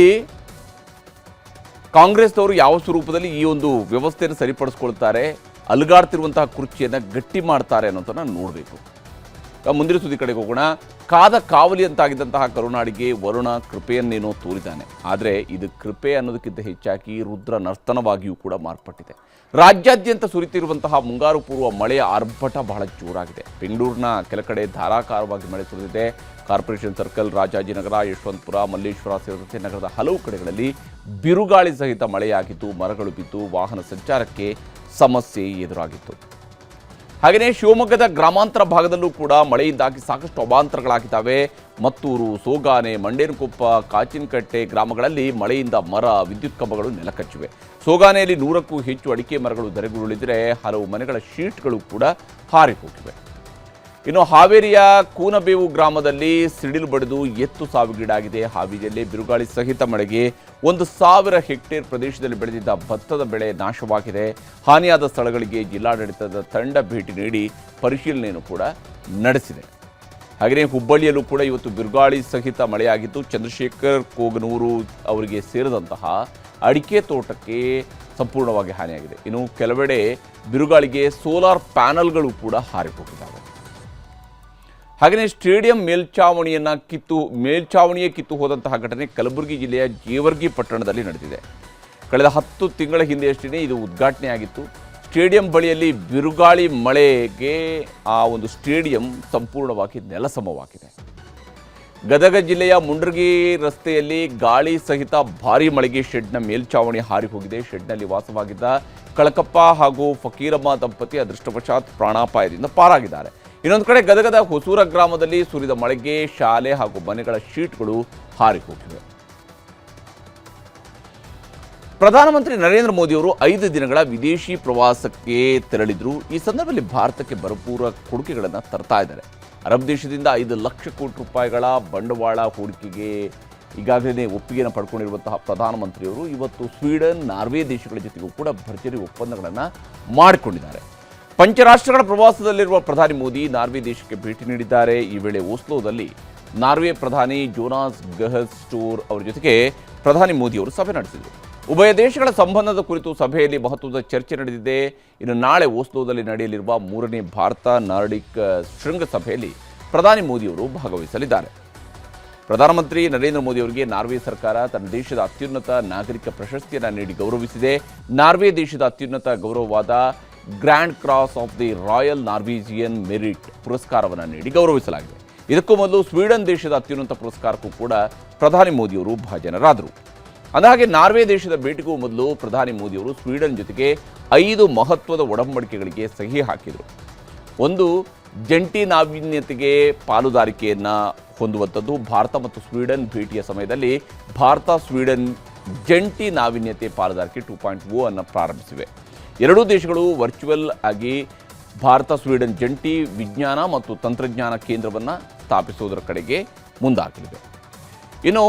ಕಾಂಗ್ರೆಸ್ನವರು ಯಾವ ಸ್ವರೂಪದಲ್ಲಿ ಈ ಒಂದು ವ್ಯವಸ್ಥೆಯನ್ನು ಸರಿಪಡಿಸ್ಕೊಳ್ತಾರೆ, ಅಲುಗಾಡ್ತಿರುವಂತಹ ಕುರ್ಚಿಯನ್ನು ಗಟ್ಟಿ ಮಾಡ್ತಾರೆ ಅನ್ನೋದನ್ನು ನೋಡಬೇಕು. ಮುಂದಿನ ಸುದ್ದಿ ಕಡೆಗೆ ಹೋಗೋಣ. ಕಾದ ಕಾವಲಿ ಅಂತಾಗಿದ್ದಂತಹ ಕರುನಾಡಿಗೆ ವರುಣ ಕೃಪೆಯನ್ನೇನೋ ತೋರಿದ್ದಾನೆ. ಆದರೆ ಇದು ಕೃಪೆ ಅನ್ನೋದಕ್ಕಿಂತ ಹೆಚ್ಚಾಗಿ ರುದ್ರ ನರ್ತನವಾಗಿಯೂ ಕೂಡ ಮಾರ್ಪಟ್ಟಿದೆ. ರಾಜ್ಯಾದ್ಯಂತ ಸುರಿತಿರುವಂತಹ ಮುಂಗಾರು ಪೂರ್ವ ಮಳೆಯ ಆರ್ಭಟ ಬಹಳ ಜೋರಾಗಿದೆ. ಬೆಂಗಳೂರಿನ ಕೆಲ ಕಡೆ ಧಾರಾಕಾರವಾಗಿ ಮಳೆ ಸುರಿದಿದೆ. ಕಾರ್ಪೊರೇಷನ್ ಸರ್ಕಲ್, ರಾಜಾಜಿನಗರ, ಯಶವಂತಪುರ, ಮಲ್ಲೇಶ್ವರ ಸೇರಿದಂತೆ ನಗರದ ಹಲವು ಕಡೆಗಳಲ್ಲಿ ಬಿರುಗಾಳಿ ಸಹಿತ ಮಳೆಯಾಗಿದ್ದು ಮರಗಳು ಬಿದ್ದು ವಾಹನ ಸಂಚಾರಕ್ಕೆ ಸಮಸ್ಯೆ ಎದುರಾಗಿತ್ತು. ಹಾಗೆಯೇ ಶಿವಮೊಗ್ಗದ ಗ್ರಾಮಾಂತರ ಭಾಗದಲ್ಲೂ ಕೂಡ ಮಳೆಯಿಂದಾಗಿ ಸಾಕಷ್ಟು ಅವಾಂತರಗಳಾಗಿದ್ದಾವೆ. ಮತ್ತೂರು, ಸೋಗಾನೆ, ಮಂಡೇನಕೊಪ್ಪ, ಕಾಚಿನಕಟ್ಟೆ ಗ್ರಾಮಗಳಲ್ಲಿ ಮಳೆಯಿಂದ ಮರ, ವಿದ್ಯುತ್ ಕಂಬಗಳು ನೆಲಕಚ್ಚಿವೆ. ಸೋಗಾನೆಯಲ್ಲಿ 100ಕ್ಕೂ ಹೆಚ್ಚು ಅಡಿಕೆ ಮರಗಳು ಧರೆಗುರುಳಿದರೆ ಹಲವು ಮನೆಗಳ ಶೀಟ್ಗಳು ಕೂಡ ಹಾರಿ ಹೋಗಿವೆ. ಇನ್ನು ಹಾವೇರಿಯ ಕೂನಬೇವು ಗ್ರಾಮದಲ್ಲಿ ಸಿಡಿಲು ಬಡಿದು ಎತ್ತು ಸಾವಿಗೀಡಾಗಿದೆ. ಹಾವೇರಿಯಲ್ಲಿ ಬಿರುಗಾಳಿ ಸಹಿತ ಮಳೆಗೆ 1,000 ಹೆಕ್ಟೇರ್ ಪ್ರದೇಶದಲ್ಲಿ ಬೆಳೆದಿದ್ದ ಭತ್ತದ ಬೆಳೆ ನಾಶವಾಗಿದೆ. ಹಾನಿಯಾದ ಸ್ಥಳಗಳಿಗೆ ಜಿಲ್ಲಾಡಳಿತದ ತಂಡ ಭೇಟಿ ನೀಡಿ ಪರಿಶೀಲನೆಯನ್ನು ಕೂಡ ನಡೆಸಿದೆ. ಹಾಗೆಯೇ ಹುಬ್ಬಳ್ಳಿಯಲ್ಲೂ ಕೂಡ ಇವತ್ತು ಬಿರುಗಾಳಿ ಸಹಿತ ಮಳೆಯಾಗಿದ್ದು ಚಂದ್ರಶೇಖರ್ ಕೋಗನೂರು ಅವರಿಗೆ ಸೇರಿದಂತಹ ಅಡಿಕೆ ತೋಟಕ್ಕೆ ಸಂಪೂರ್ಣವಾಗಿ ಹಾನಿಯಾಗಿದೆ. ಇನ್ನು ಕೆಲವೆಡೆ ಬಿರುಗಾಳಿಗೆ ಸೋಲಾರ್ ಪ್ಯಾನಲ್ಗಳು ಕೂಡ ಹಾರಿ ಹೋಗಿದ್ದಾವೆ. ಹಾಗೆಯೇ ಸ್ಟೇಡಿಯಂ ಮೇಲ್ಛಾವಣಿಯೇ ಕಿತ್ತು ಹೋದಂತಹ ಘಟನೆ ಕಲಬುರಗಿ ಜಿಲ್ಲೆಯ ಜೇವರ್ಗಿ ಪಟ್ಟಣದಲ್ಲಿ ನಡೆದಿದೆ. ಕಳೆದ 10 ತಿಂಗಳ ಹಿಂದೆಯಷ್ಟೇ ಇದು ಉದ್ಘಾಟನೆಯಾಗಿತ್ತು. ಸ್ಟೇಡಿಯಂ ಬಳಿಯಲ್ಲಿ ಬಿರುಗಾಳಿ ಮಳೆಗೆ ಆ ಒಂದು ಸ್ಟೇಡಿಯಂ ಸಂಪೂರ್ಣವಾಗಿ ನೆಲಸಮವಾಗಿದೆ. ಗದಗ ಜಿಲ್ಲೆಯ ಮುಂಡ್ರಗಿ ರಸ್ತೆಯಲ್ಲಿ ಗಾಳಿ ಸಹಿತ ಭಾರೀ ಮಳೆಗೆ ಶೆಡ್ನ ಮೇಲ್ಛಾವಣಿ ಹಾರಿ ಹೋಗಿದೆ. ಶೆಡ್ನಲ್ಲಿ ವಾಸವಾಗಿದ್ದ ಕಳಕಪ್ಪ ಹಾಗೂ ಫಕೀರಮ್ಮ ದಂಪತಿ ಅದೃಷ್ಟವಶಾತ್ ಪ್ರಾಣಾಪಾಯದಿಂದ ಪಾರಾಗಿದ್ದಾರೆ. ಇನ್ನೊಂದು ಕಡೆ ಗದಗದ ಹೊಸೂರ ಗ್ರಾಮದಲ್ಲಿ ಸುರಿದ ಮಳೆಗೆ ಶಾಲೆ ಹಾಗೂ ಮನೆಗಳ ಶೀಟ್ಗಳು ಹಾರಿ ಹೋಗಿವೆ. ಪ್ರಧಾನಮಂತ್ರಿ ನರೇಂದ್ರ ಮೋದಿಯವರು 5 ದಿನಗಳ ವಿದೇಶಿ ಪ್ರವಾಸಕ್ಕೆ ತೆರಳಿದ್ರು. ಈ ಸಂದರ್ಭದಲ್ಲಿ ಭಾರತಕ್ಕೆ ಭರಪೂರ ಕೊಡುಗೆಗಳನ್ನು ತರ್ತಾ ಇದ್ದಾರೆ. ಅರಬ್ ದೇಶದಿಂದ 5 ಲಕ್ಷ ಕೋಟಿ ರೂಪಾಯಿಗಳ ಬಂಡವಾಳ ಹೂಡಿಕೆಗೆ ಈಗಾಗಲೇ ಒಪ್ಪಿಗೆಯನ್ನು ಪಡ್ಕೊಂಡಿರುವಂತಹ ಪ್ರಧಾನಮಂತ್ರಿಯವರು ಇವತ್ತು ಸ್ವೀಡನ್, ನಾರ್ವೆ ದೇಶಗಳ ಜೊತೆಗೂ ಕೂಡ ಭರ್ಜರಿ ಒಪ್ಪಂದಗಳನ್ನು ಮಾಡಿಕೊಂಡಿದ್ದಾರೆ. ಪಂಚರಾಷ್ಟ್ರಗಳ ಪ್ರವಾಸದಲ್ಲಿರುವ ಪ್ರಧಾನಿ ಮೋದಿ ನಾರ್ವೆ ದೇಶಕ್ಕೆ ಭೇಟಿ ನೀಡಿದ್ದಾರೆ. ಈ ವೇಳೆ ಓಸ್ಲೋದಲ್ಲಿ ನಾರ್ವೆ ಪ್ರಧಾನಿ ಜೋನಾಸ್ ಗಹರ್ ಸ್ಟೋರ್ ಅವರ ಜೊತೆಗೆ ಪ್ರಧಾನಿ ಮೋದಿಯವರು ಸಭೆ ನಡೆಸಿದರು. ಉಭಯ ದೇಶಗಳ ಸಂಬಂಧದ ಕುರಿತು ಸಭೆಯಲ್ಲಿ ಮಹತ್ವದ ಚರ್ಚೆ ನಡೆದಿದೆ. ಇನ್ನು ನಾಳೆ ಓಸ್ಲೋದಲ್ಲಿ ನಡೆಯಲಿರುವ 3ನೇ ಭಾರತ ನಾರ್ಡಿಕ್ ಶೃಂಗಸಭೆಯಲ್ಲಿ ಪ್ರಧಾನಿ ಮೋದಿಯವರು ಭಾಗವಹಿಸಲಿದ್ದಾರೆ. ಪ್ರಧಾನಮಂತ್ರಿ ನರೇಂದ್ರ ಮೋದಿ ಅವರಿಗೆ ನಾರ್ವೆ ಸರ್ಕಾರ ತನ್ನ ದೇಶದ ಅತ್ಯುನ್ನತ ನಾಗರಿಕ ಪ್ರಶಸ್ತಿಯನ್ನು ನೀಡಿ ಗೌರವಿಸಿದೆ. ನಾರ್ವೆ ದೇಶದ ಅತ್ಯುನ್ನತ ಗೌರವವಾದ grand cross of the royal Norwegian merit ಪುರಸ್ಕಾರವನ್ನು ನೀಡಿ ಗೌರವಿಸಲಾಗಿದೆ. ಇದಕ್ಕೂ ಮೊದಲು ಸ್ವೀಡನ್ ದೇಶದ ಅತ್ಯುನ್ನತ ಪುರಸ್ಕಾರಕ್ಕೂ ಕೂಡ ಪ್ರಧಾನಿ ಮೋದಿಯವರು ಭಾಜನರಾದರು. ಅಂದಹಾಗೆ ನಾರ್ವೆ ದೇಶದ ಭೇಟಿಗೂ ಮೊದಲು ಪ್ರಧಾನಿ ಮೋದಿಯವರು ಸ್ವೀಡನ್ ಜೊತೆಗೆ 5 ಮಹತ್ವದ ಒಡಂಬಡಿಕೆಗಳಿಗೆ ಸಹಿ ಹಾಕಿದರು. ಒಂದು, ಜಂಟಿ ನಾವೀನ್ಯತೆಗೆ ಪಾಲುದಾರಿಕೆಯನ್ನು ಹೊಂದುವಂಥದ್ದು. ಭಾರತ ಮತ್ತು ಸ್ವೀಡನ್ ಭೇಟಿಯ ಸಮಯದಲ್ಲಿ ಭಾರತ ಸ್ವೀಡನ್ ಜಂಟಿ ನಾವೀನ್ಯತೆ ಪಾಲುದಾರಿಕೆ 2.0 ಅನ್ನು ಪ್ರಾರಂಭಿಸಿವೆ. ಎರಡೂ ದೇಶಗಳು ವರ್ಚುವಲ್ ಆಗಿ ಭಾರತ ಸ್ವೀಡನ್ ಜಂಟಿ ವಿಜ್ಞಾನ ಮತ್ತು ತಂತ್ರಜ್ಞಾನ ಕೇಂದ್ರವನ್ನು ಸ್ಥಾಪಿಸುವುದರ ಕಡೆಗೆ ಮುಂದಾಗಲಿವೆ. ಇನ್ನು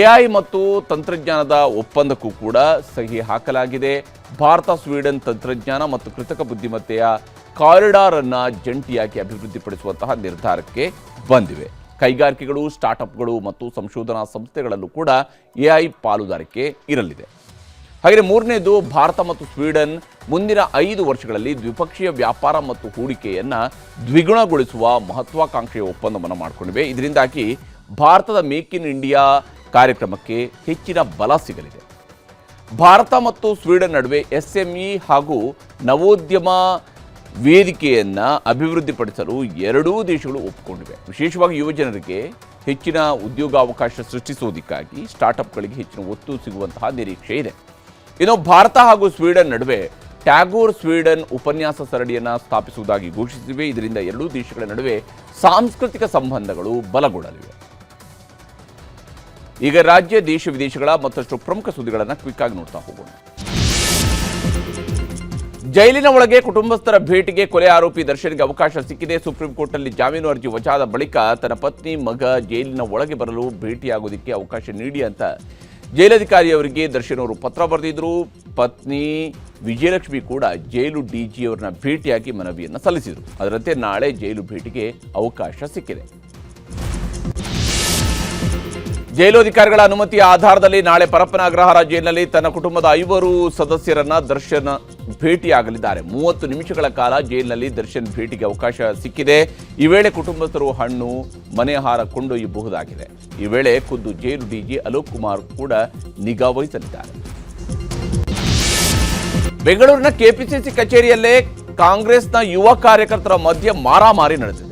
AI ಮತ್ತು ತಂತ್ರಜ್ಞಾನದ ಒಪ್ಪಂದಕ್ಕೂ ಕೂಡ ಸಹಿ ಹಾಕಲಾಗಿದೆ. ಭಾರತ ಸ್ವೀಡನ್ ತಂತ್ರಜ್ಞಾನ ಮತ್ತು ಕೃತಕ ಬುದ್ಧಿಮತ್ತೆಯ ಕಾರಿಡಾರ್ ಅನ್ನು ಜಂಟಿಯಾಗಿ ಅಭಿವೃದ್ಧಿಪಡಿಸುವಂತಹ ನಿರ್ಧಾರಕ್ಕೆ ಬಂದಿವೆ. ಕೈಗಾರಿಕೆಗಳು, ಸ್ಟಾರ್ಟ್ಅಪ್ಗಳು ಮತ್ತು ಸಂಶೋಧನಾ ಸಂಸ್ಥೆಗಳಲ್ಲೂ ಕೂಡ AI ಪಾಲುದಾರಿಕೆ ಇರಲಿದೆ. ಹಾಗೆ 3ನೇದು, ಭಾರತ ಮತ್ತು ಸ್ವೀಡನ್ ಮುಂದಿನ 5 ವರ್ಷಗಳಲ್ಲಿ ದ್ವಿಪಕ್ಷೀಯ ವ್ಯಾಪಾರ ಮತ್ತು ಹೂಡಿಕೆಯನ್ನು ದ್ವಿಗುಣಗೊಳಿಸುವ ಮಹತ್ವಾಕಾಂಕ್ಷೆಯ ಒಪ್ಪಂದವನ್ನು ಮಾಡಿಕೊಂಡಿವೆ. ಇದರಿಂದಾಗಿ ಭಾರತದ ಮೇಕ್ ಇನ್ ಇಂಡಿಯಾ ಕಾರ್ಯಕ್ರಮಕ್ಕೆ ಹೆಚ್ಚಿನ ಬಲ ಸಿಗಲಿದೆ. ಭಾರತ ಮತ್ತು ಸ್ವೀಡನ್ ನಡುವೆ SME ಹಾಗೂ ನವೋದ್ಯಮ ವೇದಿಕೆಯನ್ನು ಅಭಿವೃದ್ಧಿಪಡಿಸಲು ಎರಡೂ ದೇಶಗಳು ಒಪ್ಪಿಕೊಂಡಿವೆ. ವಿಶೇಷವಾಗಿ ಯುವಜನರಿಗೆ ಹೆಚ್ಚಿನ ಉದ್ಯೋಗಾವಕಾಶ ಸೃಷ್ಟಿಸುವುದಕ್ಕಾಗಿ ಸ್ಟಾರ್ಟ್ಅಪ್ಗಳಿಗೆ ಹೆಚ್ಚಿನ ಒತ್ತು ಸಿಗುವಂತಹ ನಿರೀಕ್ಷೆ ಇದೆ. ಇನ್ನು ಭಾರತ ಹಾಗೂ ಸ್ವೀಡನ್ ನಡುವೆ ಟ್ಯಾಗೋರ್ ಸ್ವೀಡನ್ ಉಪನ್ಯಾಸ ಸರಣಿಯನ್ನು ಸ್ಥಾಪಿಸುವುದಾಗಿ ಘೋಷಿಸಿವೆ. ಇದರಿಂದ ಎರಡೂ ದೇಶಗಳ ನಡುವೆ ಸಾಂಸ್ಕೃತಿಕ ಸಂಬಂಧಗಳು ಬಲಗೊಳ್ಳಲಿವೆ. ಈಗ ರಾಜ್ಯ, ದೇಶ, ವಿದೇಶಗಳ ಮತ್ತಷ್ಟು ಪ್ರಮುಖ ಸುದ್ದಿಗಳನ್ನು ಕ್ವಿಕ್ ಆಗಿ ನೋಡ್ತಾ ಹೋಗೋಣ. ಜೈಲಿನ ಒಳಗೆ ಕುಟುಂಬಸ್ಥರ ಭೇಟಿಗೆ ಕೊಲೆ ಆರೋಪಿ ದರ್ಶನ್ಗೆ ಅವಕಾಶ ಸಿಕ್ಕಿದೆ. ಸುಪ್ರೀಂ ಕೋರ್ಟ್ನಲ್ಲಿ ಜಾಮೀನು ಅರ್ಜಿ ವಜಾದ ಬಳಿಕ ತನ್ನ ಪತ್ನಿ, ಮಗ ಜೈಲಿನ ಒಳಗೆ ಬರಲು ಭೇಟಿಯಾಗೋದಕ್ಕೆ ಅವಕಾಶ ನೀಡಿ ಅಂತ ಜೈಲಧಿಕಾರಿಯವರಿಗೆ ದರ್ಶನ್ ಅವರು ಪತ್ರ ಬರೆದಿದ್ರು. ಪತ್ನಿ ವಿಜಯಲಕ್ಷ್ಮಿ ಕೂಡ ಜೈಲು DG ಅವರನ್ನ ಭೇಟಿಯಾಗಿ ಮನವಿಯನ್ನು ಸಲ್ಲಿಸಿದರು. ಅದರಂತೆ ನಾಳೆ ಜೈಲು ಭೇಟಿಗೆ ಅವಕಾಶ ಸಿಕ್ಕಿದೆ. ಜೈಲು ಅಧಿಕಾರಿಗಳ ಅನುಮತಿಯ ಆಧಾರದಲ್ಲಿ ನಾಳೆ ಪರಪ್ಪನ ಅಗ್ರಹಾರ ಜೈಲಿನಲ್ಲಿ ತನ್ನ ಕುಟುಂಬದ 5 ಸದಸ್ಯರನ್ನ ದರ್ಶನ್ ಭೇಟಿಯಾಗಲಿದ್ದಾರೆ. 30 ನಿಮಿಷಗಳ ಕಾಲ ಜೈಲಿನಲ್ಲಿ ದರ್ಶನ್ ಭೇಟಿಗೆ ಅವಕಾಶ ಸಿಕ್ಕಿದೆ. ಈ ವೇಳೆ ಕುಟುಂಬಸ್ಥರು ಹಣ್ಣು, ಮನೆ ಆಹಾರ ಕೊಂಡೊಯ್ಯಬಹುದಾಗಿದೆ. ಈ ವೇಳೆ ಖುದ್ದು ಜೈಲು DG ಅಲೋಕ್ ಕುಮಾರ್ ಕೂಡ ನಿಗಾ ವಹಿಸಲಿದ್ದಾರೆ. ಬೆಂಗಳೂರಿನ ಕೆಪಿಸಿಸಿ ಕಚೇರಿಯಲ್ಲೇ ಕಾಂಗ್ರೆಸ್ನ ಯುವ ಕಾರ್ಯಕರ್ತರ ಮಧ್ಯೆ ಮಾರಾಮಾರಿ ನಡೆದಿದೆ.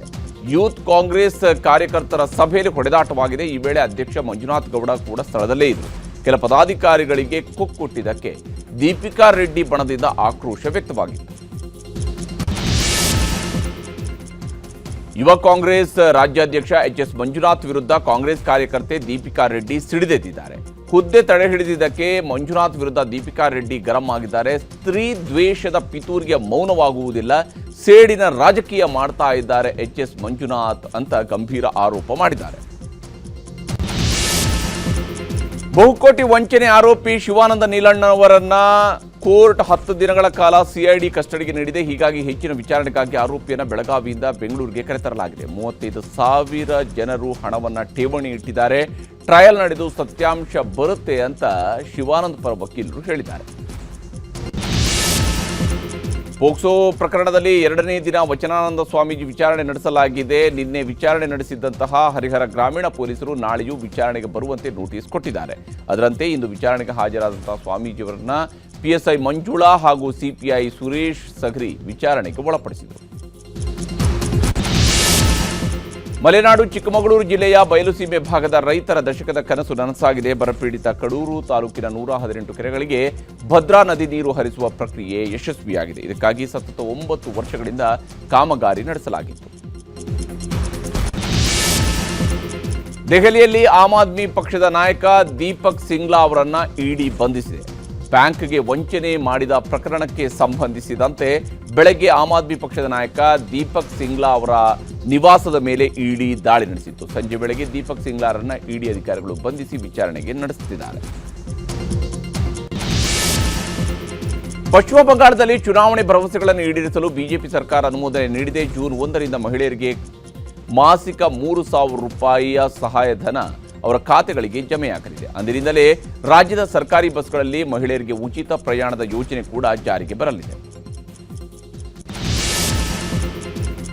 ಯೂತ್ ಕಾಂಗ್ರೆಸ್ ಕಾರ್ಯಕರ್ತರ ಸಭೆಯಲ್ಲಿ ಹೊಡೆದಾಟವಾಗಿದೆ. ಈ ವೇಳೆ ಅಧ್ಯಕ್ಷ ಮಂಜುನಾಥ್ ಗೌಡ ಕೂಡ ಸ್ಥಳದಲ್ಲೇ ಇದ್ದರು. ಕೆಲ ಪದಾಧಿಕಾರಿಗಳಿಗೆ ಕೊಟ್ಟಿದ್ದಕ್ಕೆ ದೀಪಿಕಾ ರೆಡ್ಡಿ ಬಣದಿಂದ ಆಕ್ರೋಶ ವ್ಯಕ್ತವಾಗಿದೆ. ಯುವ ಕಾಂಗ್ರೆಸ್ ರಾಜ್ಯಾಧ್ಯಕ್ಷ HS ಮಂಜುನಾಥ್ ವಿರುದ್ಧ ಕಾಂಗ್ರೆಸ್ ಕಾರ್ಯಕರ್ತೆ ದೀಪಿಕಾ ರೆಡ್ಡಿ ಸಿಡಿದೆದ್ದಿದ್ದಾರೆ. ಹುದ್ದೆ ತಡೆ ಹಿಡಿದಿದ್ದಕ್ಕೆ ಮಂಜುನಾಥ್ ವಿರುದ್ಧ ದೀಪಿಕಾ ರೆಡ್ಡಿ ಗರಂ ಆಗಿದ್ದಾರೆ. ಸ್ತ್ರೀ ದ್ವೇಷದ ಪಿತೂರಿಗೆ ಮೌನವಾಗುವುದಿಲ್ಲ, ಸೇಡಿನ ರಾಜಕೀಯ ಮಾಡ್ತಾ ಇದ್ದಾರೆ HS ಮಂಜುನಾಥ್ ಅಂತ ಗಂಭೀರ ಆರೋಪ ಮಾಡಿದ್ದಾರೆ. ಬಹುಕೋಟಿ ವಂಚನೆ ಆರೋಪಿ ಶಿವಾನಂದ ನೀಲಣ್ಣವರನ್ನ ಕೋರ್ಟ್ 10 ದಿನಗಳ ಕಾಲ CID ಕಸ್ಟಡಿಗೆ ನೀಡಿದೆ. ಹೀಗಾಗಿ ಹೆಚ್ಚಿನ ವಿಚಾರಣೆಗಾಗಿ ಆರೋಪಿಯನ್ನು ಬೆಳಗಾವಿಯಿಂದ ಬೆಂಗಳೂರಿಗೆ ಕರೆತರಲಾಗಿದೆ. 35,000 ಜನರು ಹಣವನ್ನು ಠೇವಣಿ ಇಟ್ಟಿದ್ದಾರೆ. ಟ್ರಯಲ್ ನಡೆದು ಸತ್ಯಾಂಶ ಬರುತ್ತೆ ಅಂತ ಶಿವಾನಂದ್ ಪರ ವಕೀಲರು ಹೇಳಿದ್ದಾರೆ. ಪೋಕ್ಸೋ ಪ್ರಕರಣದಲ್ಲಿ 2ನೇ ದಿನ ವಚನಾನಂದ ಸ್ವಾಮೀಜಿ ವಿಚಾರಣೆ ನಡೆಸಲಾಗಿದೆ. ನಿನ್ನೆ ವಿಚಾರಣೆ ನಡೆಸಿದ್ದಂತಹ ಹರಿಹರ ಗ್ರಾಮೀಣ ಪೊಲೀಸರು ನಾಳೆಯೂ ವಿಚಾರಣೆಗೆ ಬರುವಂತೆ ನೋಟಿಸ್ ಕೊಟ್ಟಿದ್ದಾರೆ. ಅದರಂತೆ ಇಂದು ವಿಚಾರಣೆಗೆ ಹಾಜರಾದಂತಹ ಸ್ವಾಮೀಜಿಯವರನ್ನ PSI ಮಂಜುಳಾ ಹಾಗೂ CPI ಸುರೇಶ್ ಸಗ್ರಿ ವಿಚಾರಣೆಗೆ ಒಳಪಡಿಸಿದರು. ಮಲೆನಾಡು ಚಿಕ್ಕಮಗಳೂರು ಜಿಲ್ಲೆಯ ಬಯಲುಸೀಮೆ ಭಾಗದ ರೈತರ ದಶಕದ ಕನಸು ನನಸಾಗಿದೆ. ಬರಪೀಡಿತ ಕಡೂರು ತಾಲೂಕಿನ 118 ಕೆರೆಗಳಿಗೆ ಭದ್ರಾ ನದಿ ನೀರು ಹರಿಸುವ ಪ್ರಕ್ರಿಯೆ ಯಶಸ್ವಿಯಾಗಿದೆ. ಇದಕ್ಕಾಗಿ ಸತತ 9 ವರ್ಷಗಳಿಂದ ಕಾಮಗಾರಿ ನಡೆಸಲಾಗಿತ್ತು. ದೆಹಲಿಯಲ್ಲಿ ಆಮ್ ಆದ್ಮಿ ಪಕ್ಷದ ನಾಯಕ ದೀಪಕ್ ಸಿಂಗ್ಲಾ ಅವರನ್ನ ಇಡಿ ಬಂಧಿಸಿದೆ. ಬ್ಯಾಂಕ್ಗೆ ವಂಚನೆ ಮಾಡಿದ ಪ್ರಕರಣಕ್ಕೆ ಸಂಬಂಧಿಸಿದಂತೆ ಬೆಳಗ್ಗೆ ಆಮ್ ಆದ್ಮಿ ಪಕ್ಷದ ನಾಯಕ ದೀಪಕ್ ಸಿಂಗ್ಲಾ ಅವರ ನಿವಾಸದ ಮೇಲೆ ಇಡಿ ದಾಳಿ ನಡೆಸಿತ್ತು. ಸಂಜೆ ವೇಳೆಗೆ ದೀಪಕ್ ಸಿಂಗ್ಲಾರನ್ನ ಇಡಿ ಅಧಿಕಾರಿಗಳು ಬಂಧಿಸಿ ವಿಚಾರಣೆಗೆ ನಡೆಸುತ್ತಿದ್ದಾರೆ. ಪಶ್ಚಿಮ ಬಂಗಾಳದಲ್ಲಿ ಚುನಾವಣೆ ಭರವಸೆಗಳನ್ನು ಈಡೇರಿಸಲು ಬಿಜೆಪಿ ಸರ್ಕಾರ ಅನುಮೋದನೆ ನೀಡಿದೆ. ಜೂನ್ 1ರಿಂದ ಮಹಿಳೆಯರಿಗೆ ಮಾಸಿಕ 3,000 ರೂಪಾಯಿಯ ಸಹಾಯಧನ ಅವರ ಖಾತೆಗಳಿಗೆ ಜಮೆಯಾಗಲಿದೆ. ಅಂದಿನಿಂದಲೇ ರಾಜ್ಯದ ಸರ್ಕಾರಿ ಬಸ್ಗಳಲ್ಲಿ ಮಹಿಳೆಯರಿಗೆ ಉಚಿತ ಪ್ರಯಾಣದ ಯೋಜನೆ ಕೂಡ ಜಾರಿಗೆ ಬರಲಿದೆ.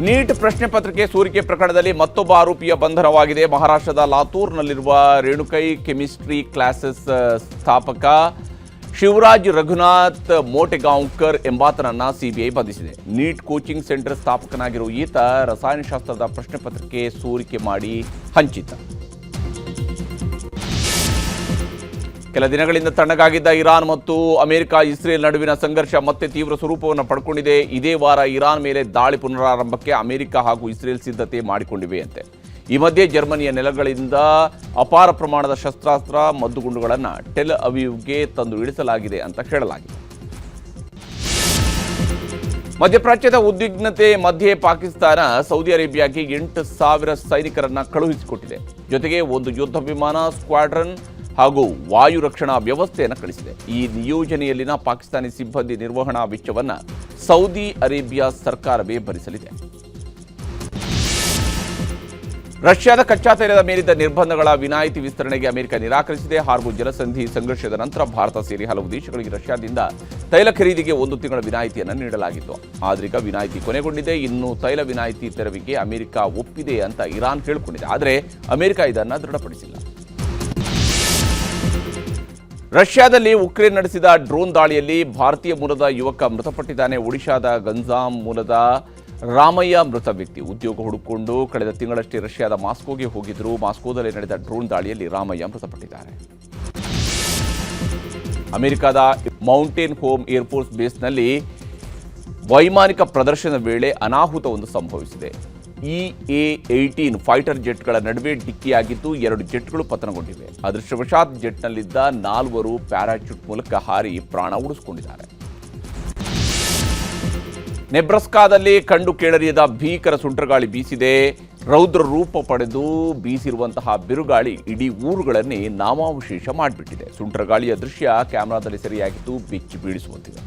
ನೀಟ್ ಪ್ರಶ್ನೆ ಪತ್ರಿಕೆ ಸೋರಿಕೆ ಪ್ರಕರಣದಲ್ಲಿ ಮತ್ತೊಬ್ಬ ಆರೋಪಿಯ ಬಂಧನವಾಗಿದೆ. ಮಹಾರಾಷ್ಟ್ರದ ಲಾತೂರ್ನಲ್ಲಿರುವ ರೇಣುಕೈ ಕೆಮಿಸ್ಟ್ರಿ ಕ್ಲಾಸಸ್ ಸ್ಥಾಪಕ ಶಿವರಾಜ್ ರಘುನಾಥ್ ಮೋಟೆಗಾಂವ್ಕರ್ ಎಂಬಾತನನ್ನ ಸಿಬಿಐ ಬಂಧಿಸಿದೆ. ನೀಟ್ ಕೋಚಿಂಗ್ ಸೆಂಟರ್ ಸ್ಥಾಪಕನಾಗಿರುವ ಈತ ರಸಾಯನಶಾಸ್ತ್ರದ ಪ್ರಶ್ನೆ ಪತ್ರಿಕೆ ಸೋರಿಕೆ ಮಾಡಿ ಹಂಚಿದ್ದ. ಕೆಲ ದಿನಗಳಿಂದ ತಣ್ಣಗಾಗಿದ್ದ ಇರಾನ್ ಮತ್ತು ಅಮೆರಿಕ ಇಸ್ರೇಲ್ ನಡುವಿನ ಸಂಘರ್ಷ ಮತ್ತೆ ತೀವ್ರ ಸ್ವರೂಪವನ್ನು ಪಡ್ಕೊಂಡಿದೆ. ಇದೇ ವಾರ ಇರಾನ್ ಮೇಲೆ ದಾಳಿ ಪುನರಾರಂಭಕ್ಕೆ ಅಮೆರಿಕ ಹಾಗೂ ಇಸ್ರೇಲ್ ಸಿದ್ಧತೆ ಮಾಡಿಕೊಂಡಿವೆಯಂತೆ. ಈ ಮಧ್ಯೆ ಜರ್ಮನಿಯ ನೆಲಗಳಿಂದ ಅಪಾರ ಪ್ರಮಾಣದ ಶಸ್ತ್ರಾಸ್ತ್ರ ಮದ್ದುಗುಂಡುಗಳನ್ನು ಟೆಲ್ ಅವೀವ್ಗೆ ತಂದು ಇಳಿಸಲಾಗಿದೆ ಅಂತ ಹೇಳಲಾಗಿದೆ. ಮಧ್ಯಪ್ರಾಚ್ಯದ ಉದ್ವಿಗ್ನತೆ ಮಧ್ಯೆ ಪಾಕಿಸ್ತಾನ ಸೌದಿ ಅರೇಬಿಯಾಗೆ 8,000 ಸೈನಿಕರನ್ನ ಕಳುಹಿಸಿಕೊಟ್ಟಿದೆ. ಜೊತೆಗೆ ಒಂದು ಯುದ್ಧ ವಿಮಾನ ಸ್ಕ್ವಾಡ್ರನ್ ಹಾಗೂ ವಾಯು ರಕ್ಷಣಾ ವ್ಯವಸ್ಥೆಯನ್ನು ಕಳಿಸಿದೆ. ಈ ನಿಯೋಜನೆಯಲ್ಲಿನ ಪಾಕಿಸ್ತಾನಿ ಸಿಬ್ಬಂದಿ ನಿರ್ವಹಣಾ ವೆಚ್ಚವನ್ನು ಸೌದಿ ಅರೇಬಿಯಾ ಸರ್ಕಾರವೇ ಭರಿಸಲಿದೆ. ರಷ್ಯಾದ ಕಚ್ಚಾ ತೈಲದ ಮೇಲಿದ್ದ ನಿರ್ಬಂಧಗಳ ವಿನಾಯಿತಿ ವಿಸ್ತರಣೆಗೆ ಅಮೆರಿಕ ನಿರಾಕರಿಸಿದೆ. ಹಾರ್ಮುಜ್ ಜಲಸಂಧಿ ಸಂಘರ್ಷದ ನಂತರ ಭಾರತ ಸೇರಿ ಹಲವು ದೇಶಗಳಿಗೆ ರಷ್ಯಾದಿಂದ ತೈಲ ಖರೀದಿಗೆ 1 ತಿಂಗಳ ವಿನಾಯಿತಿಯನ್ನು ನೀಡಲಾಗಿತ್ತು. ಆದ್ರೀಗ ವಿನಾಯಿತಿ ಕೊನೆಗೊಂಡಿದೆ. ಇನ್ನು ತೈಲ ವಿನಾಯಿತಿ ತೆರವಿಗೆ ಅಮೆರಿಕ ಒಪ್ಪಿದೆ ಅಂತ ಇರಾನ್ ಹೇಳಿಕೊಂಡಿದೆ. ಆದರೆ ಅಮೆರಿಕ ಇದನ್ನು ದೃಢಪಡಿಸಿಲ್ಲ. ರಷ್ಯಾದಲ್ಲಿ ಉಕ್ರೇನ್ ನಡೆಸಿದ ಡ್ರೋನ್ ದಾಳಿಯಲ್ಲಿ ಭಾರತೀಯ ಮೂಲದ ಯುವಕ ಮೃತಪಟ್ಟಿದ್ದಾನೆ. ಒಡಿಶಾದ ಗಂಜಾಂ ಮೂಲದ ರಾಮಯ್ಯ ಮೃತ ವ್ಯಕ್ತಿ. ಉದ್ಯೋಗ ಹುಡುಕಿಕೊಂಡು ಕಳೆದ ತಿಂಗಳಷ್ಟೇ ರಷ್ಯಾದ ಮಾಸ್ಕೋಗೆ ಹೋಗಿದ್ದರು. ಮಾಸ್ಕೋದಲ್ಲಿ ನಡೆದ ಡ್ರೋನ್ ದಾಳಿಯಲ್ಲಿ ರಾಮಯ್ಯ ಮೃತಪಟ್ಟಿದ್ದಾರೆ. ಅಮೆರಿಕದ ಮೌಂಟೇನ್ ಹೋಮ್ ಏರ್ಫೋರ್ಸ್ ಬೇಸ್ನಲ್ಲಿ ವೈಮಾನಿಕ ಪ್ರದರ್ಶನದ ವೇಳೆ ಅನಾಹುತವೊಂದು ಸಂಭವಿಸಿದೆ. EA-18 ಫೈಟರ್ ಜೆಟ್ಗಳ ನಡುವೆ ಡಿಕ್ಕಿಯಾಗಿದ್ದು 2 ಜೆಟ್ಗಳು ಪತನಗೊಂಡಿವೆ. ಅದೃಷ್ಟವಶಾತ್ ಜೆಟ್ನಲ್ಲಿದ್ದ 4 ಪ್ಯಾರಾಚೂಟ್ ಮೂಲಕ ಹಾರಿ ಪ್ರಾಣ ಉಳಿಸಿಕೊಂಡಿದ್ದಾರೆ. ನೆಬ್ರಸ್ಕಾದಲ್ಲಿ ಕಂಡು ಕೇಳರಿಯದ ಭೀಕರ ಸುಂಟರಗಾಳಿ ಬೀಸಿದೆ. ರೌದ್ರ ರೂಪ ಪಡೆದು ಬೀಸಿರುವಂತಹ ಬಿರುಗಾಳಿ ಇಡೀ ಊರುಗಳನ್ನೇ ನಾಮಾವಶೇಷ ಮಾಡಿಬಿಟ್ಟಿದೆ. ಸುಂಟರಗಾಳಿಯ ದೃಶ್ಯ ಕ್ಯಾಮೆರಾದಲ್ಲಿ ಸೆರೆಯಾಗಿದ್ದು ಬೆಚ್ಚಿ ಬೀಳಿಸುವಂತಿದೆ.